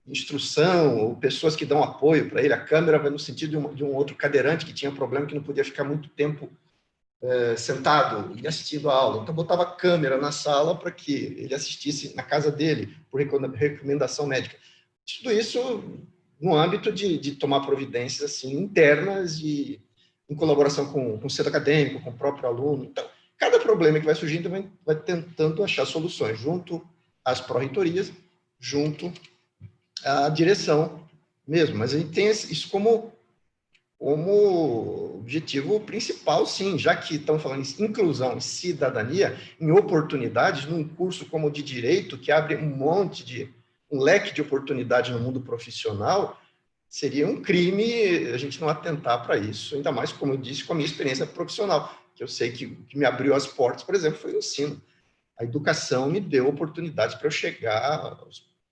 instrução ou pessoas que dão apoio para ele. A câmera vai no sentido de um outro cadeirante que tinha problema, que não podia ficar muito tempo sentado e assistindo a aula. Então, botava câmera na sala para que ele assistisse na casa dele, por recomendação médica. Tudo isso no âmbito de tomar providências assim, internas e em colaboração com o centro acadêmico, com o próprio aluno. Então, cada problema que vai surgindo vai tentando achar soluções junto às pró-reitorias, junto à direção mesmo. Mas a gente tem isso como objetivo principal, sim, já que estamos falando em inclusão e cidadania, em oportunidades, num curso como o de Direito, que abre um leque de oportunidades no mundo profissional, seria um crime a gente não atentar para isso, ainda mais, como eu disse, com a minha experiência profissional, que eu sei que o que me abriu as portas, por exemplo, foi o ensino. A educação me deu oportunidades para eu chegar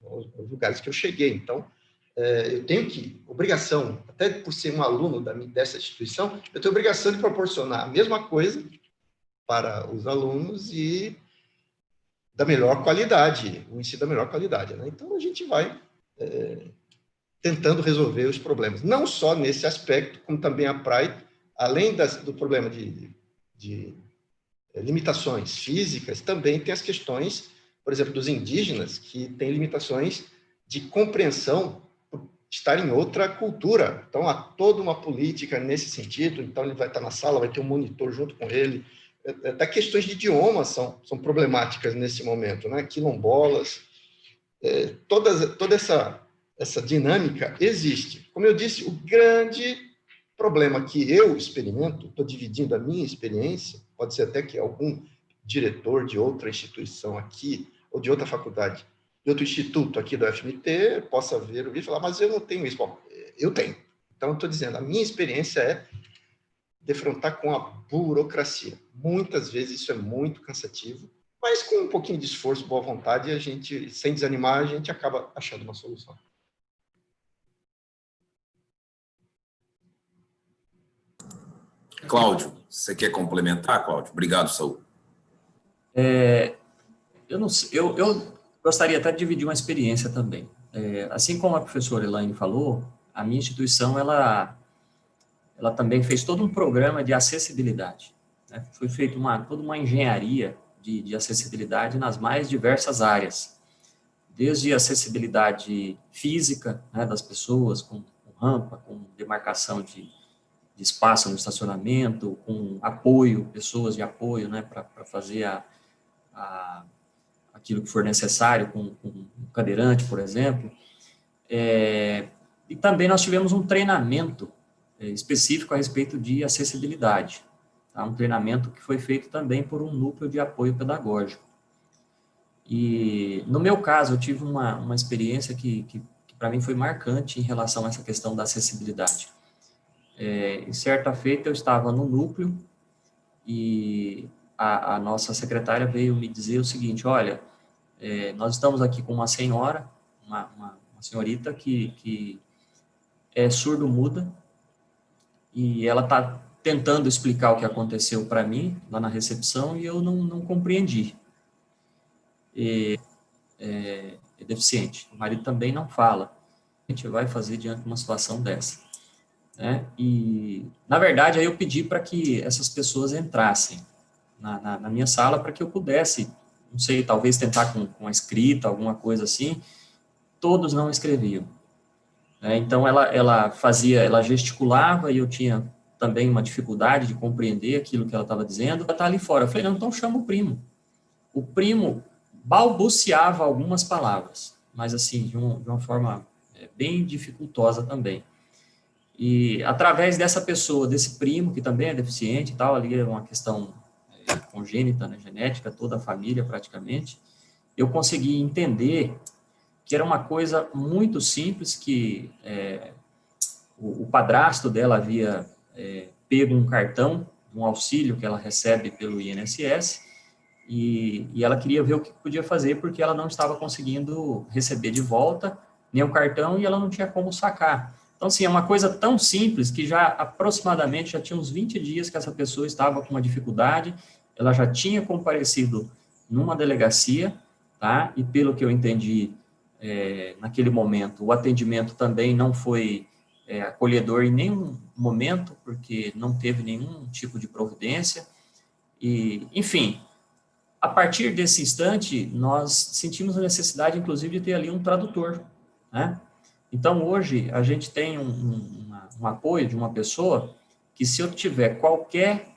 aos lugares que eu cheguei. Então, eu tenho obrigação, até por ser um aluno dessa instituição, eu tenho obrigação de proporcionar a mesma coisa para os alunos e da melhor qualidade, o ensino da melhor qualidade, né? Então, a gente vai tentando resolver os problemas, não só nesse aspecto, como também a PRAE, além do problema de limitações físicas, também tem as questões, por exemplo, dos indígenas, que têm limitações de compreensão por estar em outra cultura. Então, há toda uma política nesse sentido. Então, ele vai estar na sala, vai ter um monitor junto com ele. Até questões de idioma são problemáticas nesse momento, né? Quilombolas, toda essa dinâmica existe. Como eu disse, o grande problema que eu experimento, estou dividindo a minha experiência, pode ser até que algum diretor de outra instituição aqui, ou de outra faculdade, de outro instituto aqui da UFMT, possa ver e falar, mas eu não tenho isso. Bom, eu tenho. Então, eu estou dizendo, a minha experiência é defrontar com a burocracia. Muitas vezes isso é muito cansativo, mas com um pouquinho de esforço, boa vontade, a gente, sem desanimar, a gente acaba achando uma solução. Cláudio, você quer complementar, Cláudio? Obrigado, Saúl. Eu não sei, eu gostaria até de dividir uma experiência também. Assim como a professora Elaine falou, a minha instituição, ela também fez todo um programa de acessibilidade, né? Foi feita toda uma engenharia de acessibilidade nas mais diversas áreas, desde acessibilidade física, né, das pessoas, com rampa, com demarcação de espaço no estacionamento, com apoio, pessoas de apoio, né, para fazer aquilo que for necessário, com um cadeirante, por exemplo. E também nós tivemos um treinamento específico a respeito de acessibilidade, tá? Um treinamento que foi feito também por um núcleo de apoio pedagógico. E, no meu caso, eu tive uma experiência que para mim foi marcante em relação a essa questão da acessibilidade. Em certa feita, eu estava no núcleo e a nossa secretária veio me dizer o seguinte, olha, nós estamos aqui com uma senhora, uma senhorita que é surdo-muda e ela está tentando explicar o que aconteceu para mim lá na recepção e eu não compreendi. É deficiente. O marido também não fala. A gente vai fazer diante de uma situação dessa, né? E, na verdade, aí eu pedi para que essas pessoas entrassem na minha sala para que eu pudesse, não sei, talvez tentar com a escrita, alguma coisa assim. Todos não escreviam. Então, ela gesticulava e eu tinha também uma dificuldade de compreender aquilo que ela estava dizendo. Ela está ali fora. Eu falei, não, então chama o primo. O primo balbuciava algumas palavras, mas assim, de uma forma bem dificultosa também. E através dessa pessoa, desse primo, que também é deficiente e tal, ali é uma questão congênita, né, genética, toda a família praticamente, eu consegui entender que era uma coisa muito simples, que o padrasto dela havia pego um cartão, um auxílio que ela recebe pelo INSS, e ela queria ver o que podia fazer, porque ela não estava conseguindo receber de volta nem o cartão e ela não tinha como sacar. Então, assim, é uma coisa tão simples que já aproximadamente já tinha uns 20 dias que essa pessoa estava com uma dificuldade, ela já tinha comparecido numa delegacia, tá? E pelo que eu entendi, naquele momento, o atendimento também não foi acolhedor em nenhum momento, porque não teve nenhum tipo de providência. E, enfim, a partir desse instante, nós sentimos a necessidade, inclusive, de ter ali um tradutor, né? Então, hoje, a gente tem um apoio de uma pessoa que, se eu tiver qualquer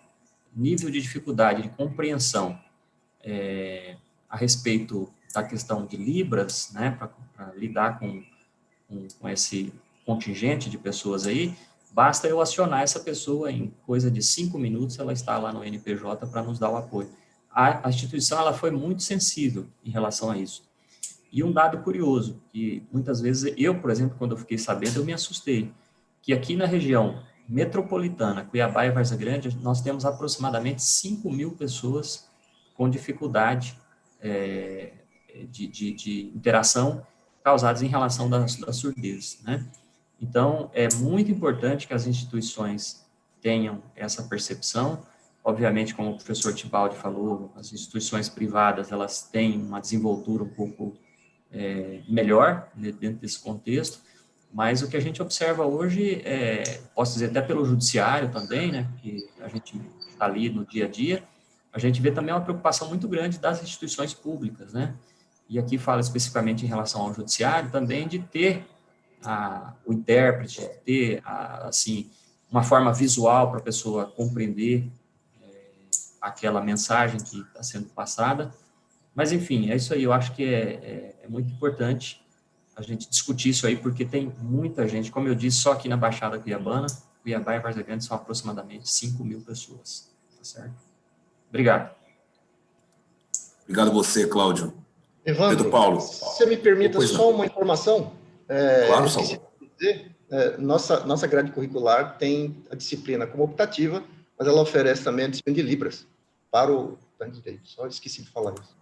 nível de dificuldade de compreensão a respeito da questão de Libras, né, para lidar com esse contingente de pessoas aí, basta eu acionar essa pessoa em coisa de 5 minutos, ela está lá no NPJ para nos dar o apoio. A instituição ela foi muito sensível em relação a isso. E um dado curioso, que muitas vezes eu, por exemplo, quando eu fiquei sabendo, eu me assustei, que aqui na região metropolitana, Cuiabá e Várzea Grande, nós temos aproximadamente 5.000 pessoas com dificuldade de interação causadas em relação da surdez, né? Então, é muito importante que as instituições tenham essa percepção. Obviamente, como o professor Tibaldi falou, as instituições privadas, elas têm uma desenvoltura um pouco melhor dentro desse contexto, mas o que a gente observa hoje, posso dizer até pelo judiciário também, né, que a gente está ali no dia a dia, a gente vê também uma preocupação muito grande das instituições públicas, né, e aqui fala especificamente em relação ao judiciário também de ter o intérprete, de ter, assim, uma forma visual para a pessoa compreender aquela mensagem que está sendo passada. Mas, enfim, é isso aí. Eu acho que é muito importante a gente discutir isso aí, porque tem muita gente, como eu disse, só aqui na Baixada Cuiabana, Cuiabá e Várzea Grande são aproximadamente 5.000 pessoas, tá certo? Obrigado. Obrigado você, Cláudio. Evandro, Pedro Paulo. se você me permita só uma informação. Claro, esqueci de dizer, nossa grade curricular tem a disciplina como optativa, mas ela oferece também a disciplina de Libras para o direito. Só esqueci de falar isso.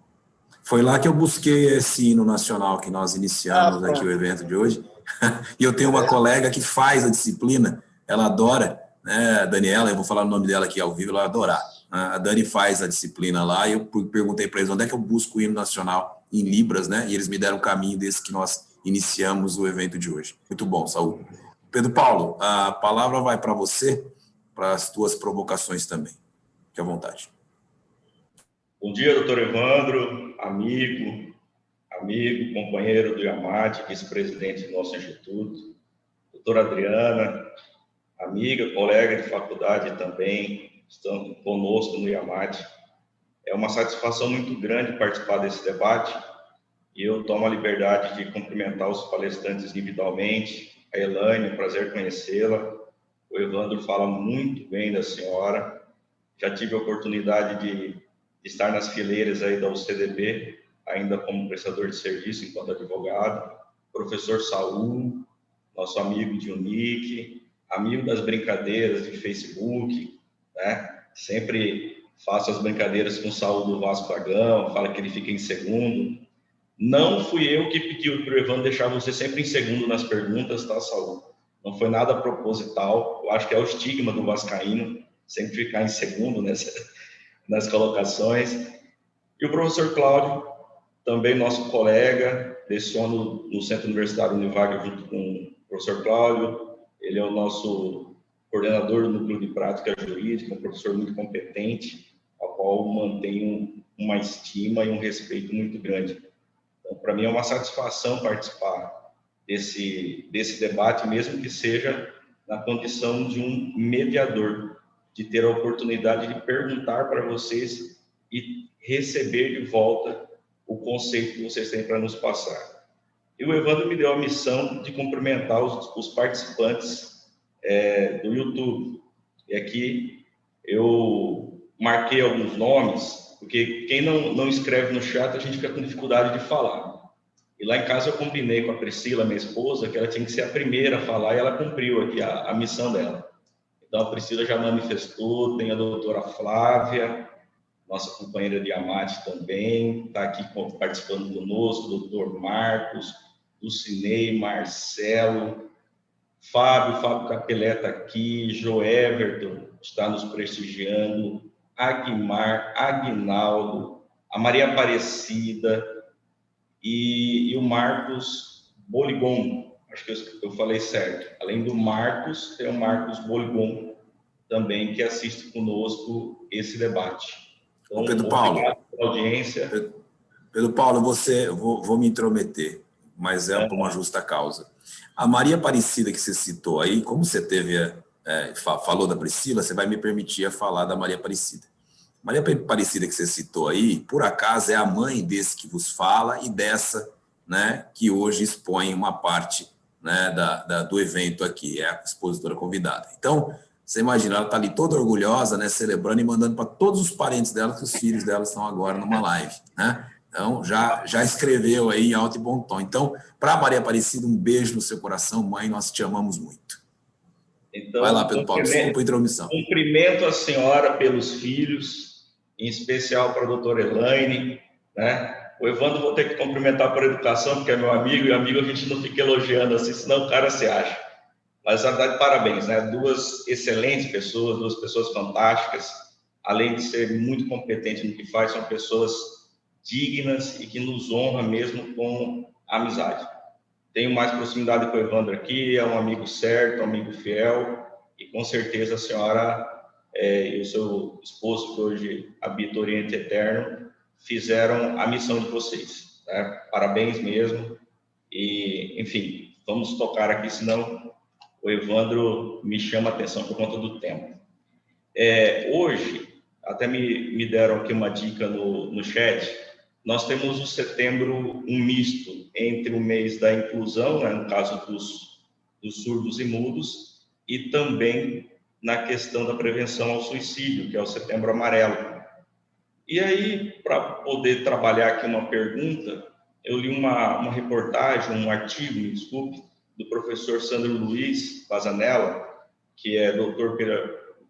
Foi lá que eu busquei esse hino nacional que nós iniciamos aqui o evento de hoje. E eu tenho uma colega que faz a disciplina, ela adora, né, a Daniela, eu vou falar o nome dela aqui ao vivo, ela vai adorar. A Dani faz a disciplina lá e eu perguntei para eles onde é que eu busco o hino nacional em Libras, né? E eles me deram o caminho desse que nós iniciamos o evento de hoje. Muito bom, Saúl. Pedro Paulo, a palavra vai para você, para as tuas provocações também. Fique à vontade. Bom dia, doutor Evandro, amigo, companheiro do IAMAT, vice-presidente do nosso instituto, doutora Adriana, amiga, colega de faculdade também, estão conosco no IAMAT. É uma satisfação muito grande participar desse debate e eu tomo a liberdade de cumprimentar os palestrantes individualmente. A Elaine, prazer conhecê-la. O Evandro fala muito bem da senhora. Já tive a oportunidade de estar nas fileiras aí da UCDB, ainda como prestador de serviço enquanto advogado. Professor Saúl, nosso amigo de Unic, amigo das brincadeiras de Facebook, né? Sempre faço as brincadeiras com o Saúl do Vasco da Gama, fala que ele fica em segundo. Não fui eu que pedi para o Evandro deixar você sempre em segundo nas perguntas, tá, Saúl? Não foi nada proposital, eu acho que é o estigma do vascaíno, sempre ficar em segundo nas colocações. E o professor Cláudio, também nosso colega, leciono no Centro Universitário Univac junto com o professor Cláudio. Ele é o nosso coordenador do Núcleo de Prática Jurídica, um professor muito competente, ao qual mantenho uma estima e um respeito muito grande. Então, para mim é uma satisfação participar desse debate, mesmo que seja na condição de um mediador, de ter a oportunidade de perguntar para vocês e receber de volta o conceito que vocês têm para nos passar. E o Evandro me deu a missão de cumprimentar os participantes do YouTube. E aqui eu marquei alguns nomes, porque quem não escreve no chat, a gente fica com dificuldade de falar. E lá em casa eu combinei com a Priscila, minha esposa, que ela tinha que ser a primeira a falar, e ela cumpriu aqui a missão dela. Então, a Priscila já manifestou, tem a doutora Flávia, nossa companheira de Amate também, está aqui participando conosco, o doutor Marcos, Lucinei, Marcelo, Fábio Capelé está aqui, Joeverton está nos prestigiando, Aguimar, Aguinaldo, a Maria Aparecida e o Marcos Boligon, acho que eu falei certo. Além do Marcos, tem o Marcos Boligon também, que assiste conosco esse debate. Então, Pedro Paulo, pela audiência. Pedro Paulo, vou me intrometer, mas é por uma justa causa. A Maria Aparecida que você citou aí, como você falou da Priscila, você vai me permitir falar da Maria Aparecida. Maria Aparecida que você citou aí, por acaso, é a mãe desse que vos fala e dessa, né, que hoje expõe uma parte, né, do evento aqui, é a expositora convidada. Então, você imagina, ela está ali toda orgulhosa, né, celebrando e mandando para todos os parentes dela que os filhos dela estão agora numa live, né? Então, já escreveu aí em alto e bom tom. Então, para a Maria Aparecida, um beijo no seu coração, mãe, nós te amamos muito. Então, vai lá, Pedro Paulo, desculpa a intromissão. Cumprimento a senhora pelos filhos, em especial para a doutora Elaine, né? O Evandro vou ter que cumprimentar por educação, porque é meu amigo, e amigo a gente não fica elogiando assim, senão o cara se acha. Mas, na verdade, parabéns, né? Duas excelentes pessoas, duas pessoas fantásticas, além de ser muito competentes no que faz, são pessoas dignas e que nos honram mesmo com a amizade. Tenho mais proximidade com o Evandro aqui, é um amigo certo, um amigo fiel, e com certeza a senhora e o seu esposo, que hoje habita o Oriente Eterno, fizeram a missão de vocês, né? Parabéns mesmo, e, enfim, vamos tocar aqui, senão o Evandro me chama a atenção por conta do tempo. Hoje, até me deram aqui uma dica no chat, nós temos o setembro um misto entre o mês da inclusão, né, no caso dos surdos e mudos, e também na questão da prevenção ao suicídio, que é o setembro amarelo. E aí, para poder trabalhar aqui uma pergunta, eu li uma reportagem, um artigo, me desculpe, do professor Sandro Luiz Pazanella, que é doutor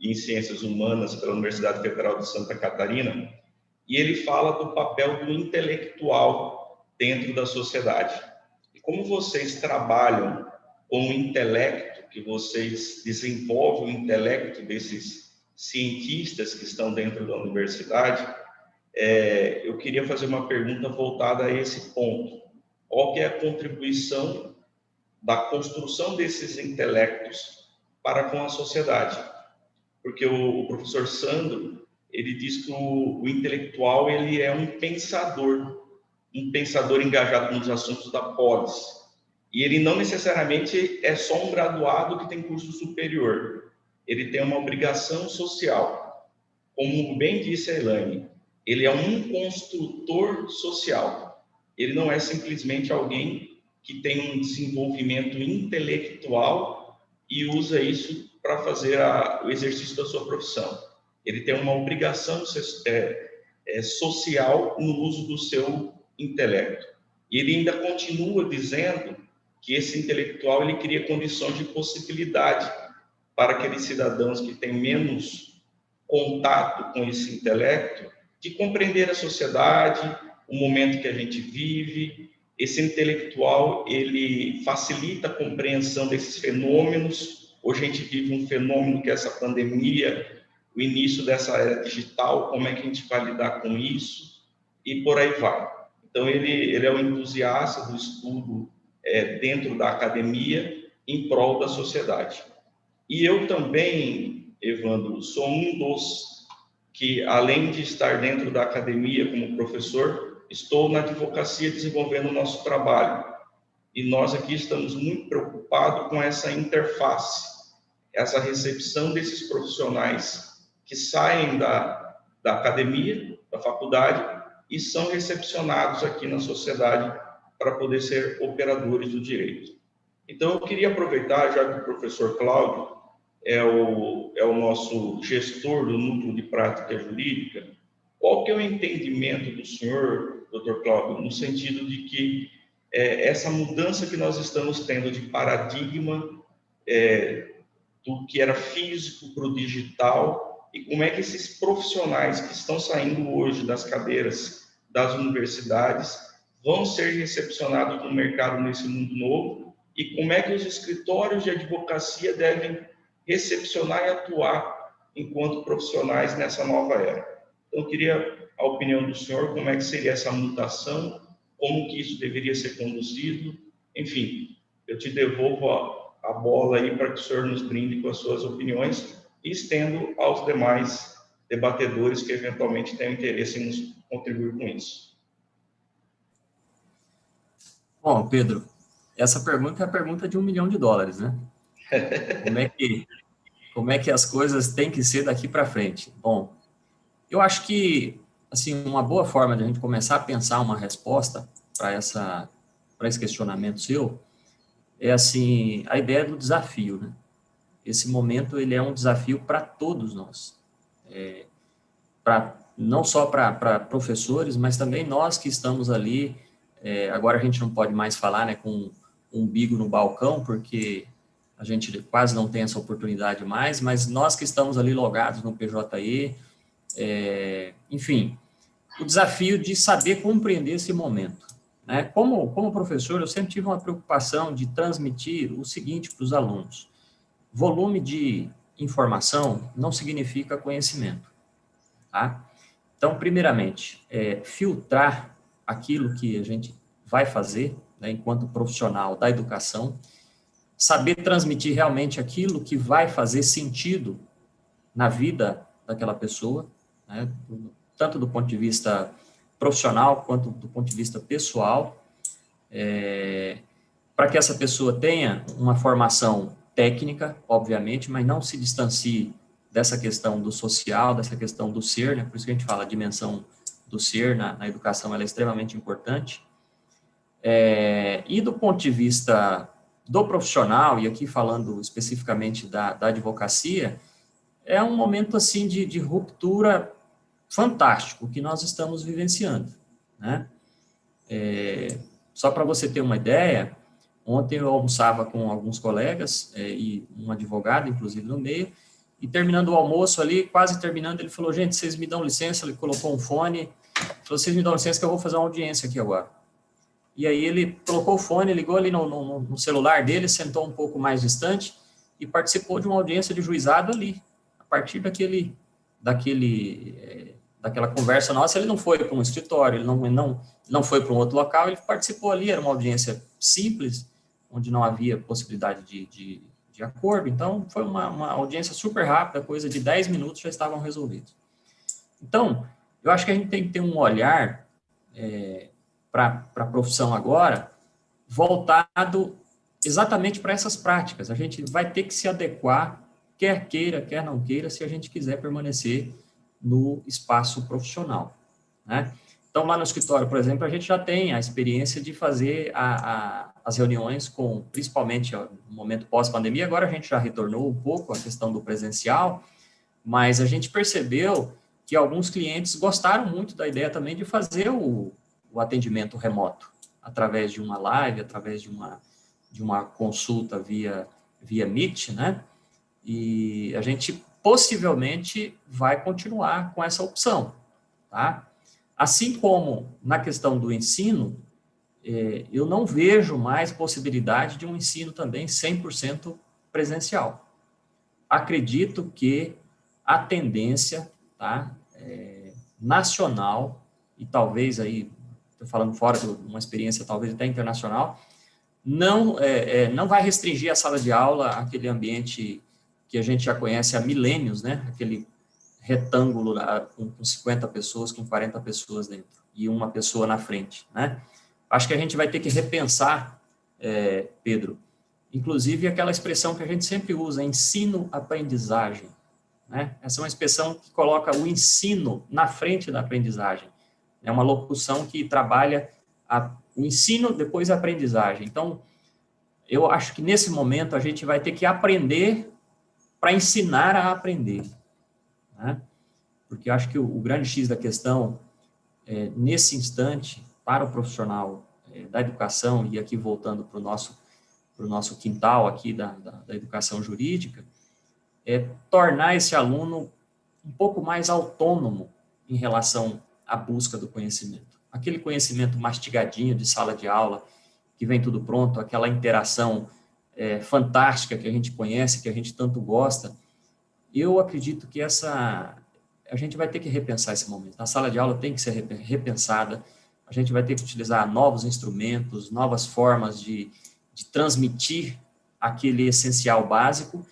em Ciências Humanas pela Universidade Federal de Santa Catarina, e ele fala do papel do intelectual dentro da sociedade. E como vocês trabalham com o intelecto, que vocês desenvolvem o intelecto desses cientistas que estão dentro da universidade, eu queria fazer uma pergunta voltada a esse ponto. Qual que é a contribuição da construção desses intelectos para com a sociedade? Porque o professor Sandro, ele diz que o intelectual ele é um pensador engajado nos assuntos da polis. E ele não necessariamente é só um graduado que tem curso superior. Ele tem uma obrigação social. Como bem disse a Elaine, ele é um construtor social. Ele não é simplesmente alguém que tem um desenvolvimento intelectual e usa isso para fazer o exercício da sua profissão. Ele tem uma obrigação social no uso do seu intelecto. E ele ainda continua dizendo que esse intelectual ele cria condições de possibilidade para aqueles cidadãos que têm menos contato com esse intelecto, de compreender a sociedade, o momento que a gente vive. Esse intelectual ele facilita a compreensão desses fenômenos. Hoje a gente vive um fenômeno que é essa pandemia, o início dessa era digital, como é que a gente vai lidar com isso, e por aí vai. Então, ele é um entusiasta do estudo dentro da academia, em prol da sociedade. E eu também, Evandro, sou um dos que, além de estar dentro da academia como professor, estou na advocacia desenvolvendo o nosso trabalho. E nós aqui estamos muito preocupados com essa interface, essa recepção desses profissionais que saem da academia, da faculdade, e são recepcionados aqui na sociedade para poder ser operadores do direito. Então, eu queria aproveitar, já que o professor Cláudio é o nosso gestor do Núcleo de Prática Jurídica, qual que é o entendimento do senhor, doutor Cláudio, no sentido de que essa mudança que nós estamos tendo de paradigma do que era físico para o digital, e como é que esses profissionais que estão saindo hoje das cadeiras das universidades vão ser recepcionados no mercado nesse mundo novo, e como é que os escritórios de advocacia devem recepcionar e atuar enquanto profissionais nessa nova era. Então, eu queria a opinião do senhor, como é que seria essa mutação, como que isso deveria ser conduzido, enfim, eu te devolvo a bola aí para que o senhor nos brinde com as suas opiniões e estendo aos demais debatedores que eventualmente tenham interesse em nos contribuir com isso. Bom, Pedro, essa pergunta é a pergunta de $1 milhão, né? Como é que as coisas têm que ser daqui para frente? Bom, eu acho que, assim, uma boa forma de a gente começar a pensar uma resposta para esse questionamento seu é, assim, a ideia do desafio, né? Esse momento, ele é um desafio para todos nós. Não só para professores, mas também nós que estamos ali. Agora a gente não pode mais falar, né, com um umbigo no balcão, porque a gente quase não tem essa oportunidade mais, mas nós que estamos ali logados no PJE, enfim, o desafio de saber compreender esse momento, né? Como professor, eu sempre tive uma preocupação de transmitir o seguinte para os alunos: volume de informação não significa conhecimento, tá? Então, primeiramente, filtrar aquilo que a gente vai fazer, né, enquanto profissional da educação, saber transmitir realmente aquilo que vai fazer sentido na vida daquela pessoa, né, tanto do ponto de vista profissional quanto do ponto de vista pessoal, para que essa pessoa tenha uma formação técnica, obviamente, mas não se distancie dessa questão do social, dessa questão do ser, né? Por isso que a gente fala a dimensão do ser na educação, ela é extremamente importante. E do ponto de vista do profissional, e aqui falando especificamente da advocacia, é um momento assim de ruptura fantástico que nós estamos vivenciando, né? Só para você ter uma ideia, ontem eu almoçava com alguns colegas e um advogado, inclusive, no meio, e terminando o almoço ali, quase terminando, ele falou: gente, vocês me dão licença? Ele colocou um fone, falou: vocês me dão licença que eu vou fazer uma audiência aqui agora. E aí ele colocou o fone, ligou ali no celular dele, sentou um pouco mais distante e participou de uma audiência de juizado ali. A partir daquela conversa nossa, ele não foi para um escritório, ele não foi para um outro local, ele participou ali, era uma audiência simples, onde não havia possibilidade de acordo, então foi uma audiência super rápida, coisa de 10 minutos já estavam resolvidos. Então, eu acho que a gente tem que ter um olhar para a profissão agora, voltado exatamente para essas práticas. A gente vai ter que se adequar, quer queira, quer não queira, se a gente quiser permanecer no espaço profissional, né? Então, lá no escritório, por exemplo, a gente já tem a experiência de fazer as reuniões principalmente no momento pós-pandemia. Agora a gente já retornou um pouco a questão do presencial, mas a gente percebeu que alguns clientes gostaram muito da ideia também de fazer o atendimento remoto, através de uma live, através de uma consulta via Meet, né? E a gente possivelmente vai continuar com essa opção, tá? Assim como na questão do ensino, eu não vejo mais possibilidade de um ensino também 100% presencial. Acredito que a tendência, tá, nacional, e talvez aí, estou falando fora de uma experiência talvez até internacional, não vai restringir a sala de aula àquele ambiente que a gente já conhece há milênios, né? Aquele retângulo com 50 pessoas, com 40 pessoas dentro, e uma pessoa na frente, né? Acho que a gente vai ter que repensar, Pedro, inclusive aquela expressão que a gente sempre usa, ensino-aprendizagem, né? Essa é uma expressão que coloca o ensino na frente da aprendizagem. É uma locução que trabalha o ensino, depois a aprendizagem. Então, eu acho que nesse momento a gente vai ter que aprender para ensinar a aprender, né? Porque eu acho que o grande X da questão, nesse instante, para o profissional da educação, e aqui voltando para o nosso quintal aqui da educação jurídica, é tornar esse aluno um pouco mais autônomo em relação à busca do conhecimento. Aquele conhecimento mastigadinho de sala de aula, que vem tudo pronto, aquela interação fantástica que a gente conhece, que a gente tanto gosta, eu acredito que a gente vai ter que repensar esse momento. A sala de aula tem que ser repensada, a gente vai ter que utilizar novos instrumentos, novas formas de transmitir aquele essencial básico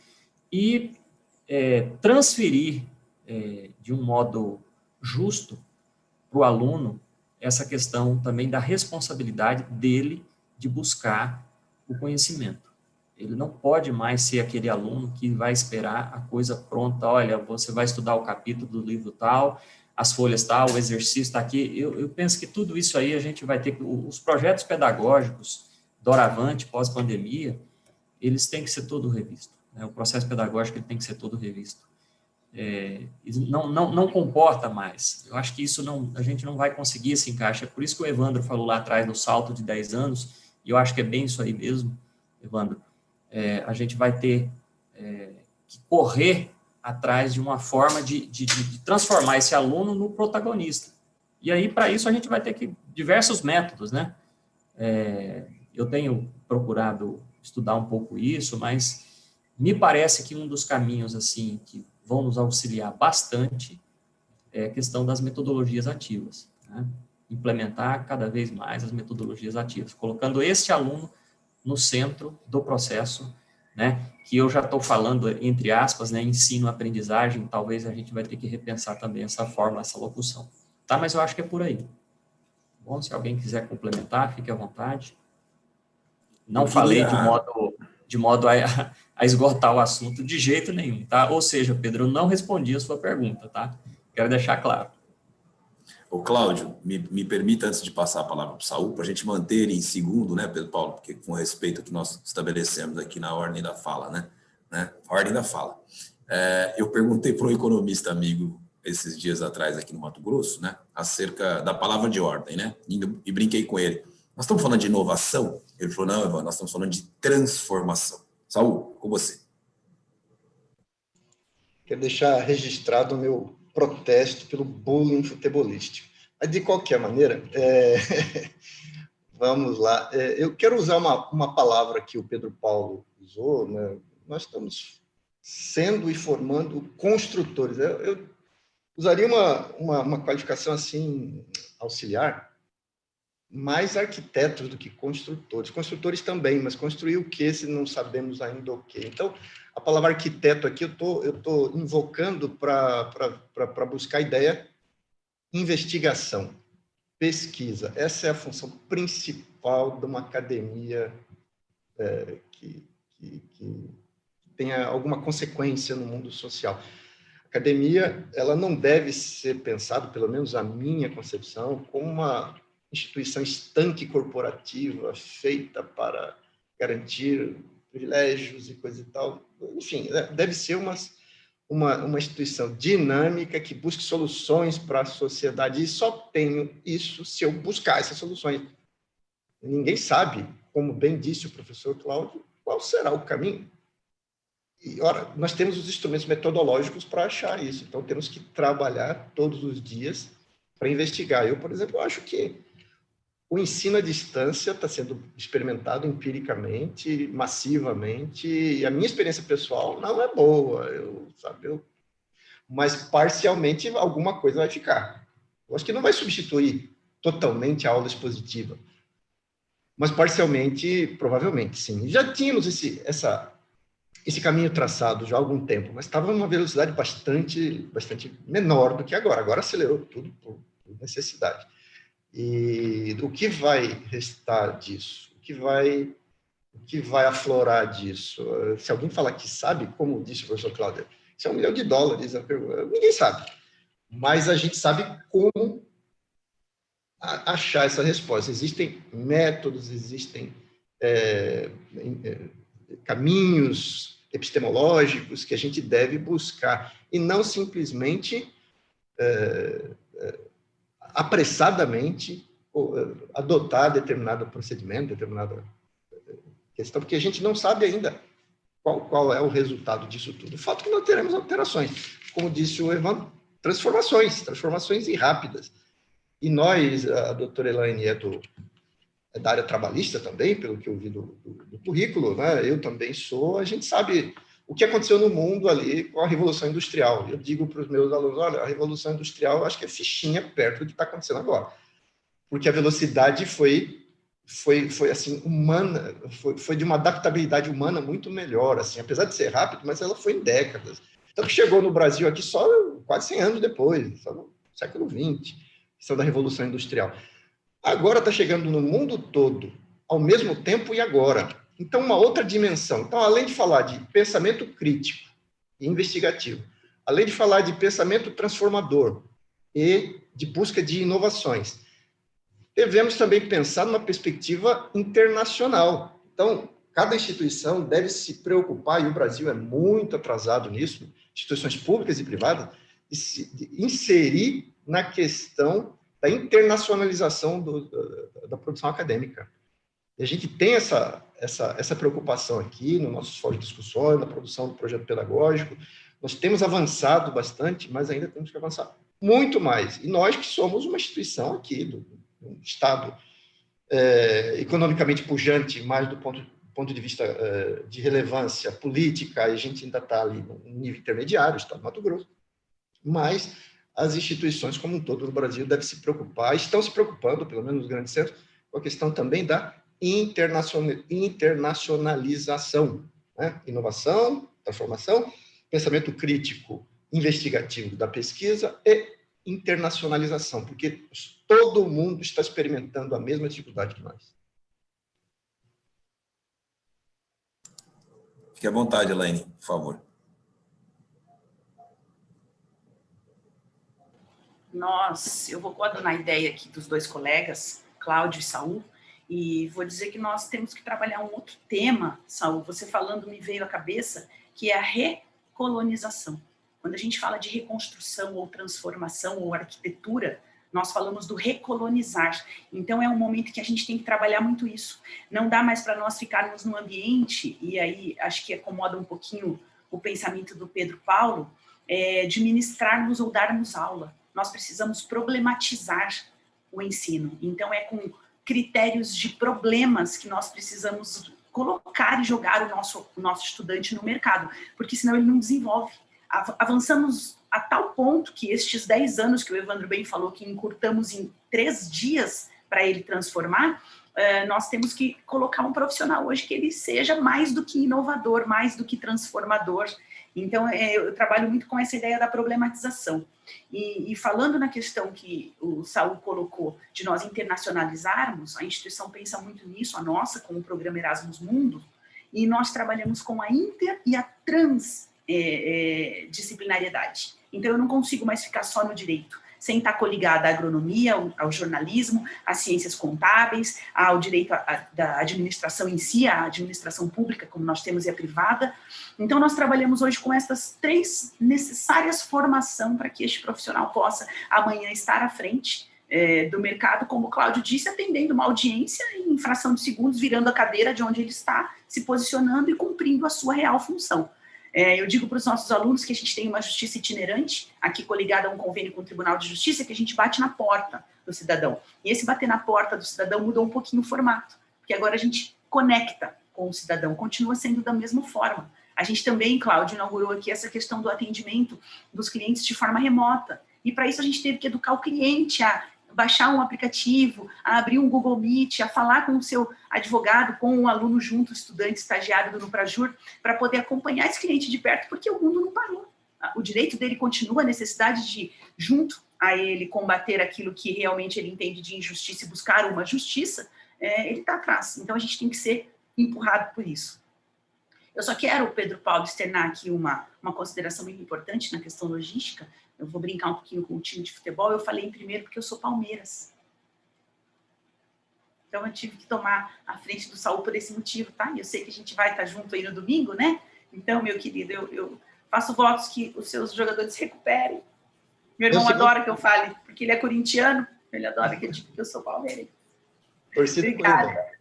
e transferir de um modo justo para o aluno essa questão também da responsabilidade dele de buscar o conhecimento. Ele não pode mais ser aquele aluno que vai esperar a coisa pronta. Olha, você vai estudar o capítulo do livro tal, as folhas tal, o exercício está aqui. Eu penso que tudo isso aí a gente vai ter que... Os projetos pedagógicos, doravante, pós-pandemia, eles têm que ser todo revisto. O processo pedagógico ele tem que ser todo revisto. Não comporta mais. Eu acho que isso a gente não vai conseguir esse encaixe. É por isso que o Evandro falou lá atrás do salto de 10 anos, e eu acho que é bem isso aí mesmo, Evandro. A gente vai ter que correr atrás de uma forma de transformar esse aluno no protagonista. E aí, para isso, a gente vai ter que diversos métodos, né? Eu tenho procurado estudar um pouco isso, mas me parece que um dos caminhos, assim, que vão nos auxiliar bastante é a questão das metodologias ativas, né? Implementar cada vez mais as metodologias ativas, colocando este aluno no centro do processo, né, que eu já estou falando, entre aspas, né, ensino-aprendizagem, talvez a gente vai ter que repensar também essa forma, essa locução. Tá, mas eu acho que é por aí. Bom, se alguém quiser complementar, fique à vontade. Não falei de modo a esgotar o assunto de jeito nenhum, tá? Ou seja, Pedro, eu não respondi a sua pergunta, tá? Quero deixar claro. Ô, Cláudio, me permita, antes de passar a palavra para o Saul, para a gente manter em segundo, né, Pedro Paulo, porque com respeito ao que nós estabelecemos aqui na ordem da fala, né? Ordem da fala. Eu perguntei para um economista amigo esses dias atrás aqui no Mato Grosso, né, acerca da palavra de ordem, né, e brinquei com ele. Nós estamos falando de inovação? Ele falou, não, Ivan, nós estamos falando de transformação. Saul, com você. Quero deixar registrado o meu protesto pelo bullying futebolístico. Mas, de qualquer maneira, vamos lá. Eu quero usar uma palavra que o Pedro Paulo usou, né? Nós estamos sendo e formando construtores. Eu usaria uma qualificação assim, auxiliar, mais arquitetos do que construtores. Construtores também, mas construir o quê se não sabemos ainda o quê? Então, a palavra arquiteto aqui eu tô invocando para buscar a ideia investigação, pesquisa. Essa é a função principal de uma academia que tenha alguma consequência no mundo social. A academia, ela não deve ser pensada, pelo menos a minha concepção, como uma instituição estanque corporativa feita para garantir privilégios e coisa e tal. Enfim, deve ser uma instituição dinâmica que busque soluções para a sociedade, e só tenho isso se eu buscar essas soluções. Ninguém sabe, como bem disse o professor Cláudio, qual será o caminho. E, ora, nós temos os instrumentos metodológicos para achar isso, então temos que trabalhar todos os dias para investigar. Eu, por exemplo, acho que o ensino à distância está sendo experimentado empiricamente, massivamente, e a minha experiência pessoal não é boa, mas parcialmente alguma coisa vai ficar. Eu acho que não vai substituir totalmente a aula expositiva, mas parcialmente, provavelmente, sim. Já tínhamos esse caminho traçado já há algum tempo, mas estava numa velocidade bastante menor do que agora. Agora acelerou tudo por necessidade. E o que vai restar disso? O que vai aflorar disso? Se alguém falar que sabe, como disse o professor Cláudio, isso é $1 milhão, ninguém sabe. Mas a gente sabe como achar essa resposta. Existem métodos, existem caminhos epistemológicos que a gente deve buscar, e não simplesmente apressadamente adotar determinado procedimento, determinada questão, porque a gente não sabe ainda qual é o resultado disso tudo. O fato é que nós teremos alterações. Como disse o Evandro, transformações e rápidas. E nós, a doutora Elaine é da área trabalhista também, pelo que eu vi do currículo, né? Eu também sou, a gente sabe o que aconteceu no mundo ali com a Revolução Industrial. Eu digo para os meus alunos, olha, a Revolução Industrial, eu acho que é fichinha perto do que está acontecendo agora. Porque a velocidade foi assim, humana, foi de uma adaptabilidade humana muito melhor, assim, apesar de ser rápido, mas ela foi em décadas. Então, que chegou no Brasil aqui só quase 100 anos depois, só no século XX, questão da Revolução Industrial. Agora está chegando no mundo todo, ao mesmo tempo e agora. Então, uma outra dimensão. Então, além de falar de pensamento crítico e investigativo, além de falar de pensamento transformador e de busca de inovações, devemos também pensar numa perspectiva internacional. Então, cada instituição deve se preocupar, e o Brasil é muito atrasado nisso, instituições públicas e privadas, de inserir na questão da internacionalização da produção acadêmica. E a gente tem essa preocupação aqui no nosso fórum de discussões, na produção do projeto pedagógico. Nós temos avançado bastante, mas ainda temos que avançar muito mais. E nós que somos uma instituição aqui, do Estado economicamente pujante, mais do ponto de vista de relevância política, a gente ainda está ali no nível intermediário, o Estado do Mato Grosso, mas as instituições como um todo no Brasil devem se preocupar, estão se preocupando, pelo menos nos grandes centros, com a questão também da internacionalização, né? Inovação, transformação, pensamento crítico, investigativo da pesquisa e internacionalização, porque todo mundo está experimentando a mesma dificuldade que nós. Fique à vontade, Elaine, por favor. Eu vou coadunar a ideia aqui dos dois colegas, Cláudio e Saul, e vou dizer que nós temos que trabalhar um outro tema, Saul, você falando me veio à cabeça, que é a recolonização. Quando a gente fala de reconstrução ou transformação ou arquitetura, nós falamos do recolonizar. Então, é um momento que a gente tem que trabalhar muito isso. Não dá mais para nós ficarmos no ambiente, e aí acho que acomoda um pouquinho o pensamento do Pedro Paulo, de ministrarmos ou darmos aula. Nós precisamos problematizar o ensino. Então, é com critérios de problemas que nós precisamos colocar e jogar o nosso estudante no mercado, porque senão ele não desenvolve. Avançamos a tal ponto que estes 10 anos que o Evandro bem falou, que encurtamos em 3 dias para ele transformar, nós temos que colocar um profissional hoje que ele seja mais do que inovador, mais do que transformador. Então, eu trabalho muito com essa ideia da problematização. E falando na questão que o Saul colocou de nós internacionalizarmos, a instituição pensa muito nisso, a nossa, com o programa Erasmus Mundo, e nós trabalhamos com a inter e a transdisciplinariedade. Então, eu não consigo mais ficar só no direito, sem estar coligada à agronomia, ao jornalismo, às ciências contábeis, ao direito da administração em si, à administração pública, como nós temos, e a privada. Então, nós trabalhamos hoje com essas 3 necessárias formações para que este profissional possa amanhã estar à frente do mercado, como o Cláudio disse, atendendo uma audiência em fração de segundos, virando a cadeira de onde ele está, se posicionando e cumprindo a sua real função. Eu digo para os nossos alunos que a gente tem uma justiça itinerante, aqui coligada a um convênio com o Tribunal de Justiça, que a gente bate na porta do cidadão. E esse bater na porta do cidadão mudou um pouquinho o formato, porque agora a gente conecta com o cidadão, continua sendo da mesma forma. A gente também, Cláudio, inaugurou aqui essa questão do atendimento dos clientes de forma remota. E para isso a gente teve que educar o cliente a baixar um aplicativo, a abrir um Google Meet, a falar com o seu advogado, com o aluno junto, estudante, estagiário do Nuprajur, para poder acompanhar esse cliente de perto, porque o mundo não parou. O direito dele continua, a necessidade de, junto a ele, combater aquilo que realmente ele entende de injustiça e buscar uma justiça, ele está atrás. Então, a gente tem que ser empurrado por isso. Eu só quero, Pedro Paulo, externar aqui uma consideração muito importante na questão logística. Eu vou brincar um pouquinho com o time de futebol. Eu falei em primeiro porque eu sou Palmeiras. Então, eu tive que tomar a frente do Saul por esse motivo, tá? Eu sei que a gente vai estar junto aí no domingo, né? Então, meu querido, eu faço votos que os seus jogadores se recuperem. Meu irmão adora que eu fale, porque ele é corintiano. Ele adora que eu diga que eu sou palmeirense. Torcida Obrigada. Coelho.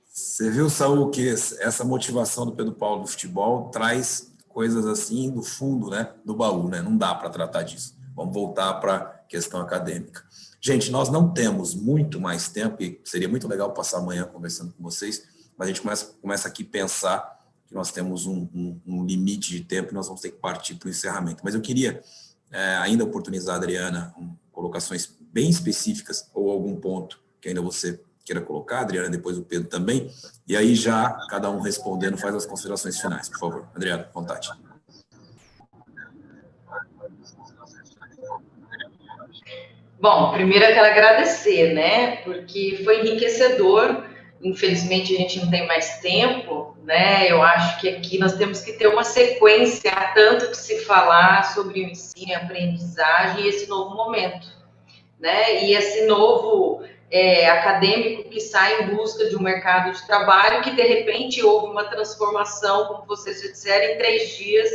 Você viu, Saul, que essa motivação do Pedro Paulo do futebol traz coisas assim do fundo, né, do baú, né? Não dá para tratar disso. Vamos voltar para a questão acadêmica. Gente, nós não temos muito mais tempo, e seria muito legal passar amanhã conversando com vocês, mas a gente começa aqui a pensar que nós temos um limite de tempo e nós vamos ter que partir para o encerramento. Mas eu queria ainda oportunizar a Adriana colocações bem específicas ou algum ponto que ainda você queira colocar, Adriana, depois o Pedro também, e aí já cada um respondendo faz as considerações finais, por favor. Adriana, à vontade. Bom, primeiro eu quero agradecer, né, porque foi enriquecedor. Infelizmente a gente não tem mais tempo, né? Eu acho que aqui nós temos que ter uma sequência, há tanto que se falar sobre o ensino e aprendizagem e esse novo momento, né? E esse novo acadêmico que sai em busca de um mercado de trabalho que de repente houve uma transformação, como vocês já disseram, em 3 dias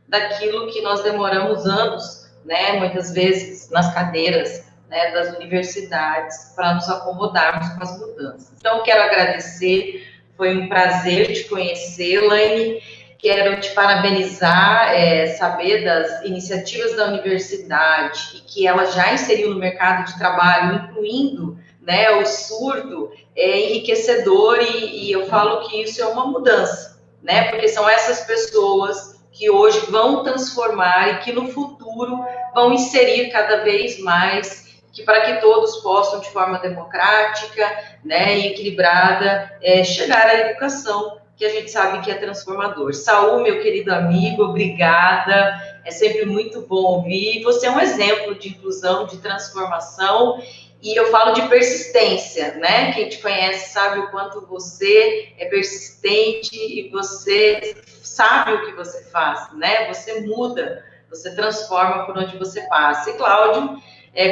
daquilo que nós demoramos anos, né? Muitas vezes nas cadeiras, né, das universidades, para nos acomodarmos com as mudanças. Então, quero agradecer, foi um prazer te conhecer, Laine, quero te parabenizar, saber das iniciativas da universidade e que ela já inseriu no mercado de trabalho, incluindo, né, o surdo, é enriquecedor e eu falo que isso é uma mudança, né, porque são essas pessoas que hoje vão transformar e que no futuro vão inserir cada vez mais, para que todos possam, de forma democrática, né, e equilibrada, chegar à educação, que a gente sabe que é transformador. Saul, meu querido amigo, obrigada, é sempre muito bom ouvir. Você é um exemplo de inclusão, de transformação, e eu falo de persistência, né? Quem te conhece sabe o quanto você é persistente e você sabe o que você faz, né? Você muda, você transforma por onde você passa. E Cláudio,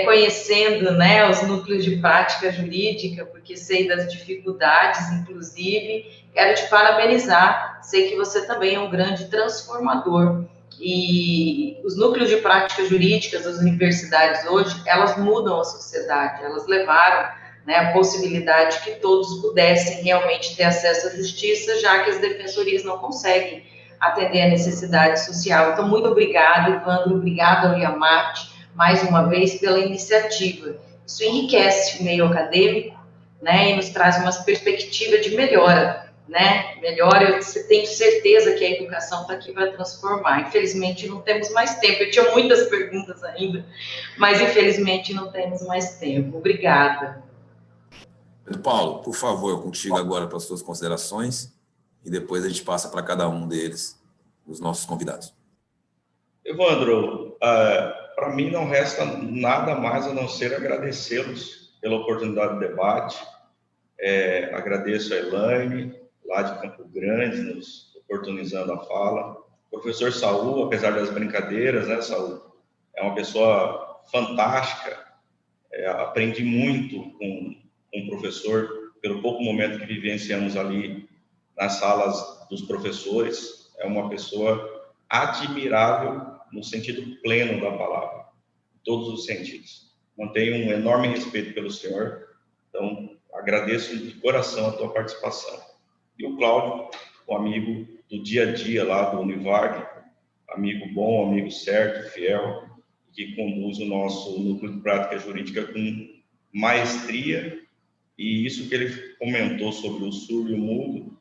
conhecendo, né, os núcleos de prática jurídica, porque sei das dificuldades, inclusive, quero te parabenizar, sei que você também é um grande transformador, e os núcleos de prática jurídica das universidades hoje, elas mudam a sociedade, elas levaram, né, a possibilidade que todos pudessem realmente ter acesso à justiça, já que as defensorias não conseguem atender a necessidade social. Então, muito obrigada, Evandro, obrigada ao IAMAT, mais uma vez, pela iniciativa. Isso enriquece o meio acadêmico, né, e nos traz uma perspectiva de melhora, né, eu tenho certeza que a educação está aqui para transformar. Infelizmente, não temos mais tempo. Eu tinha muitas perguntas ainda, mas, infelizmente, não temos mais tempo. Obrigada. Pedro Paulo, por favor, contigo agora para as suas considerações e depois a gente passa para cada um deles, os nossos convidados. Evandro, para mim não resta nada mais a não ser agradecê-los pela oportunidade de debate. Agradeço a Elaine, lá de Campo Grande, nos oportunizando a fala. O professor Saul, apesar das brincadeiras, né, Saul, é uma pessoa fantástica. Aprendi muito com o professor, pelo pouco momento que vivenciamos ali nas salas dos professores. É uma pessoa admirável no sentido pleno da palavra, em todos os sentidos. Mantenho um enorme respeito pelo senhor, então agradeço de coração a tua participação. E o Cláudio, um amigo do dia a dia lá do Univag, amigo bom, amigo certo, fiel, que conduz o nosso núcleo de prática jurídica com maestria, e isso que ele comentou sobre o surdo e o mudo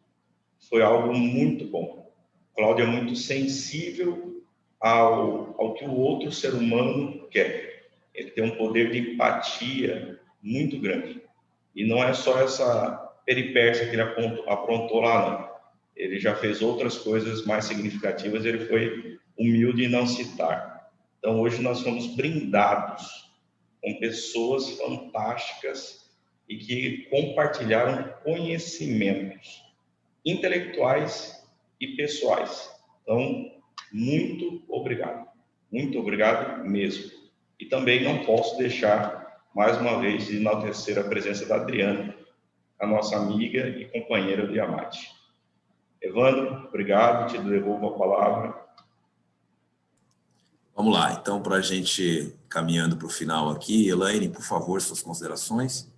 foi algo muito bom. O Cláudio é muito sensível ao que o outro ser humano quer. Ele tem um poder de empatia muito grande. E não é só essa peripécia que ele aprontou lá, não. Ele já fez outras coisas mais significativas, ele foi humilde em não citar. Então, hoje nós fomos brindados com pessoas fantásticas e que compartilharam conhecimentos intelectuais e pessoais. Então, muito obrigado mesmo. E também não posso deixar, mais uma vez, de enaltecer a presença da Adriana, a nossa amiga e companheira do IAMAT. Evandro, obrigado, te devolvo a palavra. Vamos lá, então, para a gente caminhando para o final aqui, Elaine, por favor, suas considerações.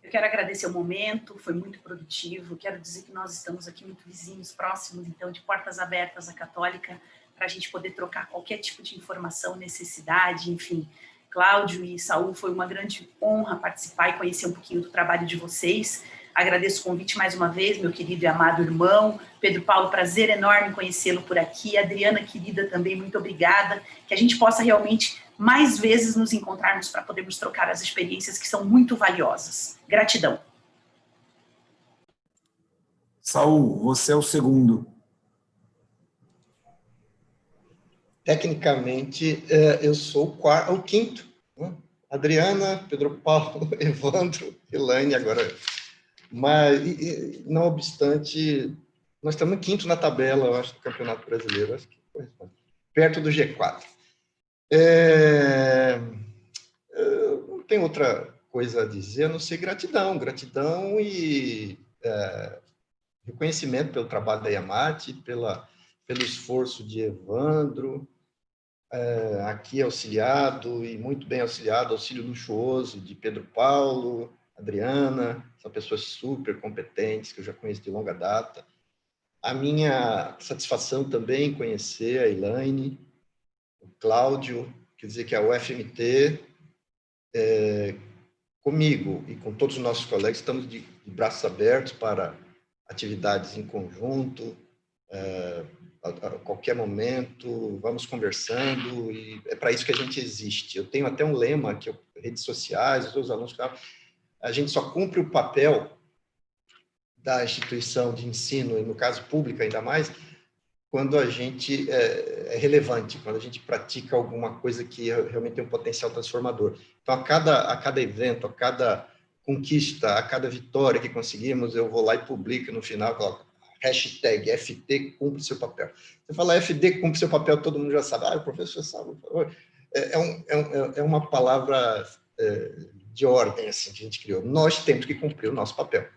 Eu quero agradecer o momento, foi muito produtivo. Quero dizer que nós estamos aqui muito vizinhos, próximos, então, de portas abertas à Católica, para a gente poder trocar qualquer tipo de informação, necessidade, enfim. Cláudio e Saul, foi uma grande honra participar e conhecer um pouquinho do trabalho de vocês. Agradeço o convite mais uma vez, meu querido e amado irmão. Pedro Paulo, prazer enorme conhecê-lo por aqui. Adriana, querida, também, muito obrigada. Que a gente possa realmente mais vezes nos encontrarmos para podermos trocar as experiências que são muito valiosas. Gratidão. Saul, você é o segundo. Tecnicamente, eu sou o quinto. Né? Adriana, Pedro Paulo, Evandro, Elaine, agora. Mas, não obstante, nós estamos em quinto na tabela, eu acho, do Campeonato Brasileiro, acho que corresponde, perto do G4. Não tem outra coisa a dizer, a não ser gratidão. Gratidão e reconhecimento pelo trabalho da Iamate, pelo esforço de Evandro, aqui auxiliado, e muito bem auxiliado, auxílio luxuoso de Pedro Paulo, Adriana, são pessoas super competentes, que eu já conheço de longa data. A minha satisfação também em conhecer a Elaine, o Cláudio, quer dizer que a UFMT, comigo e com todos os nossos colegas, estamos de braços abertos para atividades em conjunto, a qualquer momento, vamos conversando, e é para isso que a gente existe. Eu tenho até um lema, que redes sociais, os alunos falam, a gente só cumpre o papel da instituição de ensino, e no caso pública ainda mais, quando a gente é relevante, quando a gente pratica alguma coisa que realmente tem um potencial transformador. Então, a cada evento, a cada conquista, a cada vitória que conseguimos, eu vou lá e publico no final, coloco hashtag FD cumpre seu papel. Você fala FD cumpre seu papel, todo mundo já sabe. O professor sabe. É uma palavra de ordem assim, que a gente criou. Nós temos que cumprir o nosso papel.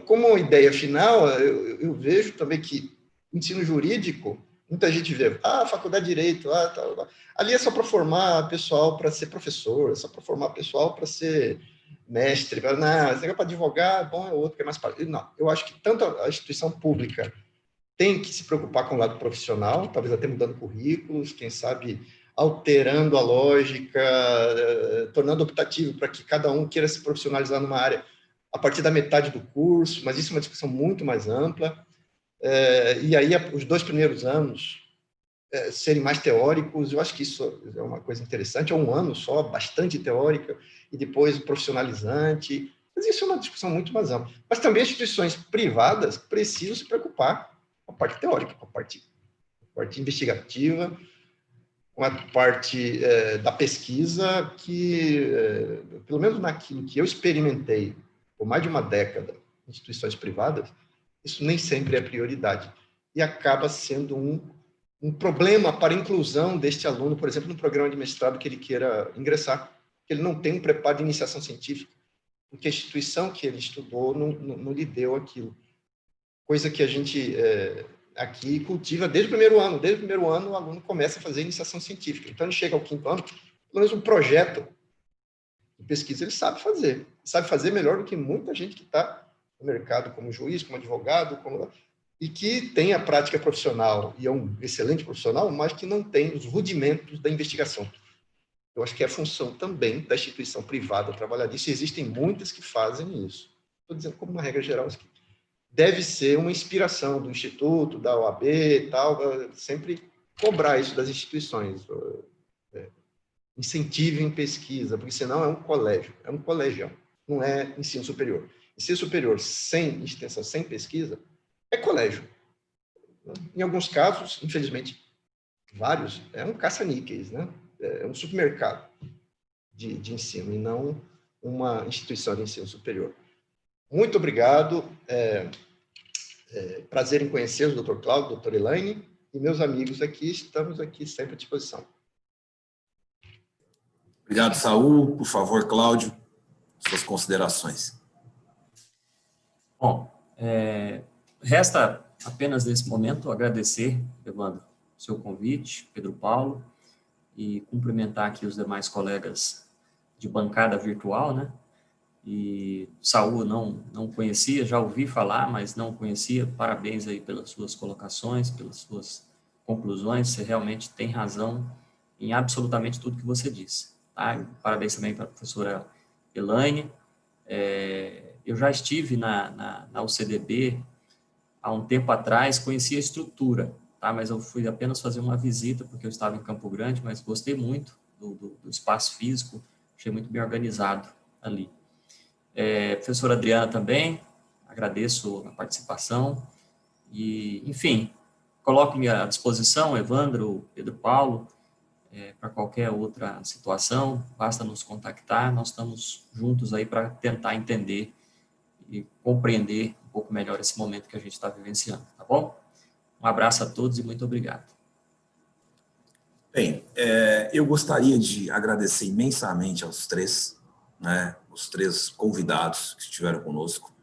Como ideia final, eu vejo também que o ensino jurídico, muita gente vê, faculdade de Direito, tal. Ali é só para formar pessoal para ser professor, é só para formar pessoal para ser mestre, não, esse negócio para advogar, bom, é outro que é mais fácil. Não, eu acho que tanto a instituição pública tem que se preocupar com o lado profissional, talvez até mudando currículos, quem sabe alterando a lógica, tornando optativo para que cada um queira se profissionalizar numa área a partir da metade do curso, mas isso é uma discussão muito mais ampla. E aí, os 2 primeiros anos serem mais teóricos, eu acho que isso é uma coisa interessante, é um ano só, bastante teórica, e depois profissionalizante, mas isso é uma discussão muito mais ampla. Mas também as instituições privadas precisam se preocupar com a parte teórica, com a parte investigativa, com a parte da pesquisa, que, pelo menos naquilo que eu experimentei por mais de uma década em instituições privadas, isso nem sempre é prioridade. E acaba sendo um problema para a inclusão deste aluno, por exemplo, no programa de mestrado que ele queira ingressar, que ele não tem um preparo de iniciação científica, porque a instituição que ele estudou não lhe deu aquilo. Coisa que a gente aqui cultiva desde o primeiro ano. Desde o primeiro ano, o aluno começa a fazer iniciação científica. Então, ele chega ao 5º ano, pelo menos um projeto de pesquisa ele sabe fazer melhor do que muita gente que está no mercado como juiz, como advogado, e que tem a prática profissional, e é um excelente profissional, mas que não tem os rudimentos da investigação. Eu acho que é a função também da instituição privada trabalhar disso, e existem muitas que fazem isso. Estou dizendo como uma regra geral, que deve ser uma inspiração do Instituto, da OAB e tal, sempre cobrar isso das instituições. Incentivem pesquisa, porque senão é um colegião, não é ensino superior. Ensino superior sem extensão, sem pesquisa, é colégio. Em alguns casos, infelizmente, vários, é um caça-níqueis, né? É um supermercado de ensino, e não uma instituição de ensino superior. Muito obrigado, prazer em conhecer o Dr. Cláudio, Dr. Elaine, e meus amigos aqui, estamos aqui sempre à disposição. Obrigado, Saul. Por favor, Cláudio, suas considerações. Bom, resta apenas nesse momento agradecer, Evandro, seu convite, Pedro Paulo, e cumprimentar aqui os demais colegas de bancada virtual, né? E Saul não conhecia, já ouvi falar, mas não conhecia. Parabéns aí pelas suas colocações, pelas suas conclusões. Você realmente tem razão em absolutamente tudo que você disse. Tá? Parabéns também para a professora Elaine. Eu já estive na UCDB há um tempo atrás, conheci a estrutura, tá? Mas eu fui apenas fazer uma visita, porque eu estava em Campo Grande, mas gostei muito do espaço físico, achei muito bem organizado ali. Professora Adriana também, agradeço a participação. E, enfim, coloco-me à disposição, Evandro, Pedro Paulo, para qualquer outra situação, basta nos contactar, nós estamos juntos aí para tentar entender e compreender um pouco melhor esse momento que a gente está vivenciando, tá bom? Um abraço a todos e muito obrigado. Bem, eu gostaria de agradecer imensamente aos três, né, os três convidados que estiveram conosco.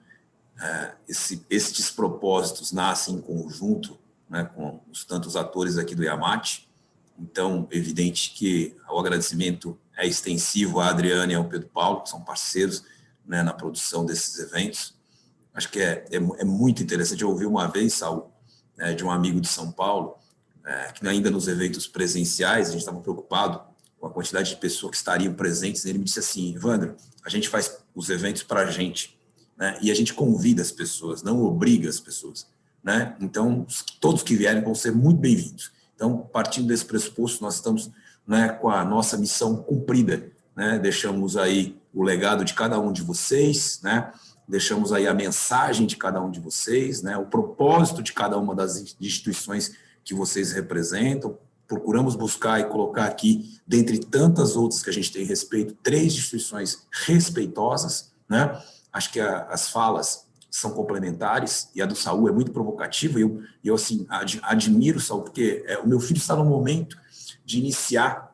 Estes propósitos nascem em conjunto, né, com os tantos atores aqui do IAMAT. Então, é evidente que o agradecimento é extensivo à Adriana e ao Pedro Paulo, que são parceiros, né, na produção desses eventos. Acho que é muito interessante. Eu ouvi uma vez, Saul, de um amigo de São Paulo, que ainda nos eventos presenciais, a gente estava preocupado com a quantidade de pessoas que estariam presentes. Ele me disse assim: Evandro, a gente faz os eventos para a gente, né, e a gente convida as pessoas, não obriga as pessoas, né? Então, todos que vierem vão ser muito bem-vindos. Então, partindo desse pressuposto, nós estamos, né, com a nossa missão cumprida, né? Deixamos aí o legado de cada um de vocês, né? Deixamos aí a mensagem de cada um de vocês, né? O propósito de cada uma das instituições que vocês representam. Procuramos buscar e colocar aqui, dentre tantas outras que a gente tem respeito, 3 instituições respeitosas, né? Acho que as falas são complementares, e a do Saul é muito provocativa, e eu assim, admiro o Saul, porque o meu filho está no momento de iniciar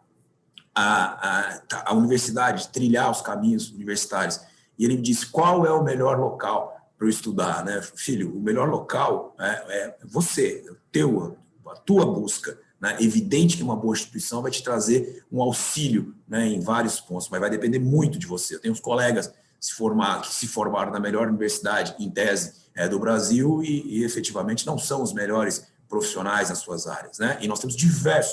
a universidade, de trilhar os caminhos universitários, e ele me disse: qual é o melhor local para eu estudar, né? Filho, o melhor local é você, a tua busca, né? Evidente que uma boa instituição vai te trazer um auxílio, né, em vários pontos, mas vai depender muito de você. Eu tenho uns colegas que se formaram na melhor universidade, em tese, do Brasil, e efetivamente não são os melhores profissionais nas suas áreas, né? E nós temos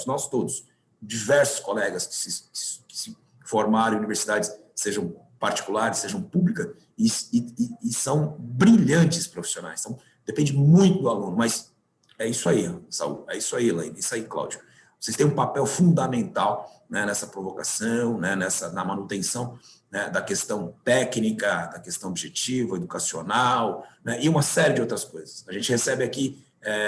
nós todos, diversos colegas que se formaram em universidades, sejam particulares, sejam públicas, e são brilhantes profissionais. Então, depende muito do aluno, mas é isso aí, Saul, é isso aí, Elaine, é isso aí, Cláudio. Vocês têm um papel fundamental, né, nessa provocação, né, na manutenção, né, da questão técnica, da questão objetiva, educacional, né, e uma série de outras coisas. A gente recebe aqui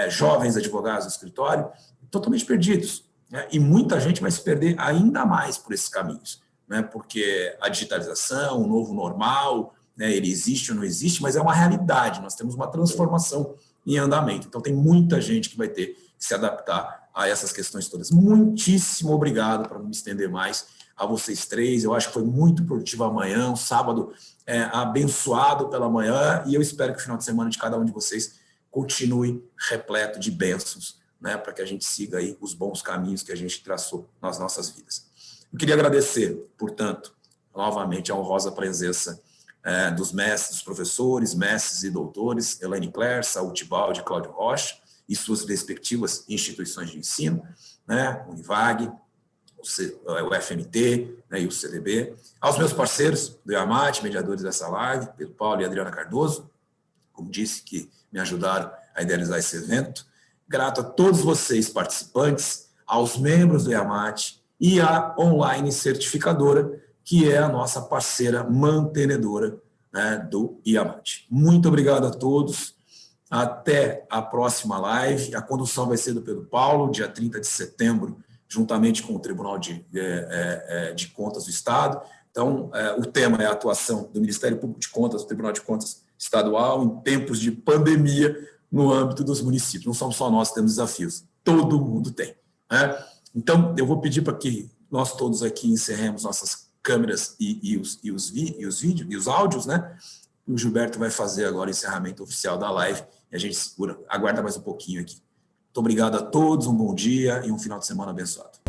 jovens advogados do escritório totalmente perdidos, né, e muita gente vai se perder ainda mais por esses caminhos, né, porque a digitalização, o novo normal, né, ele existe ou não existe, mas é uma realidade. Nós temos uma transformação em andamento. Então, tem muita gente que vai ter que se adaptar a essas questões todas. Muitíssimo obrigado, para não me estender mais, a vocês três. Eu acho que foi muito produtivo amanhã, um sábado abençoado pela manhã, e eu espero que o final de semana de cada um de vocês continue repleto de bênçãos, né, para que a gente siga aí os bons caminhos que a gente traçou nas nossas vidas. Eu queria agradecer, portanto, novamente a honrosa presença dos mestres, dos professores, mestres e doutores, Elaine Claire, Saul Tibaldi, Cláudio Rocha, e suas respectivas instituições de ensino, né, Univag, o FMT, né, e o CDB, aos meus parceiros do IAMAT, mediadores dessa live, Pedro Paulo e Adriana Cardoso, como disse, que me ajudaram a idealizar esse evento. Grato a todos vocês, participantes, aos membros do IAMAT e à online certificadora, que é a nossa parceira mantenedora, né, do IAMAT. Muito obrigado a todos. Até a próxima live. A condução vai ser do Pedro Paulo, dia 30 de setembro, juntamente com o Tribunal de Contas do Estado. Então, o tema é a atuação do Ministério Público de Contas, do Tribunal de Contas Estadual, em tempos de pandemia no âmbito dos municípios. Não somos só nós que temos desafios, todo mundo tem, né? Então, eu vou pedir para que nós todos aqui encerremos nossas câmeras e os vídeos e os áudios, né? O Gilberto vai fazer agora o encerramento oficial da live e a gente aguarda mais um pouquinho aqui. Muito obrigado a todos, um bom dia e um final de semana abençoado.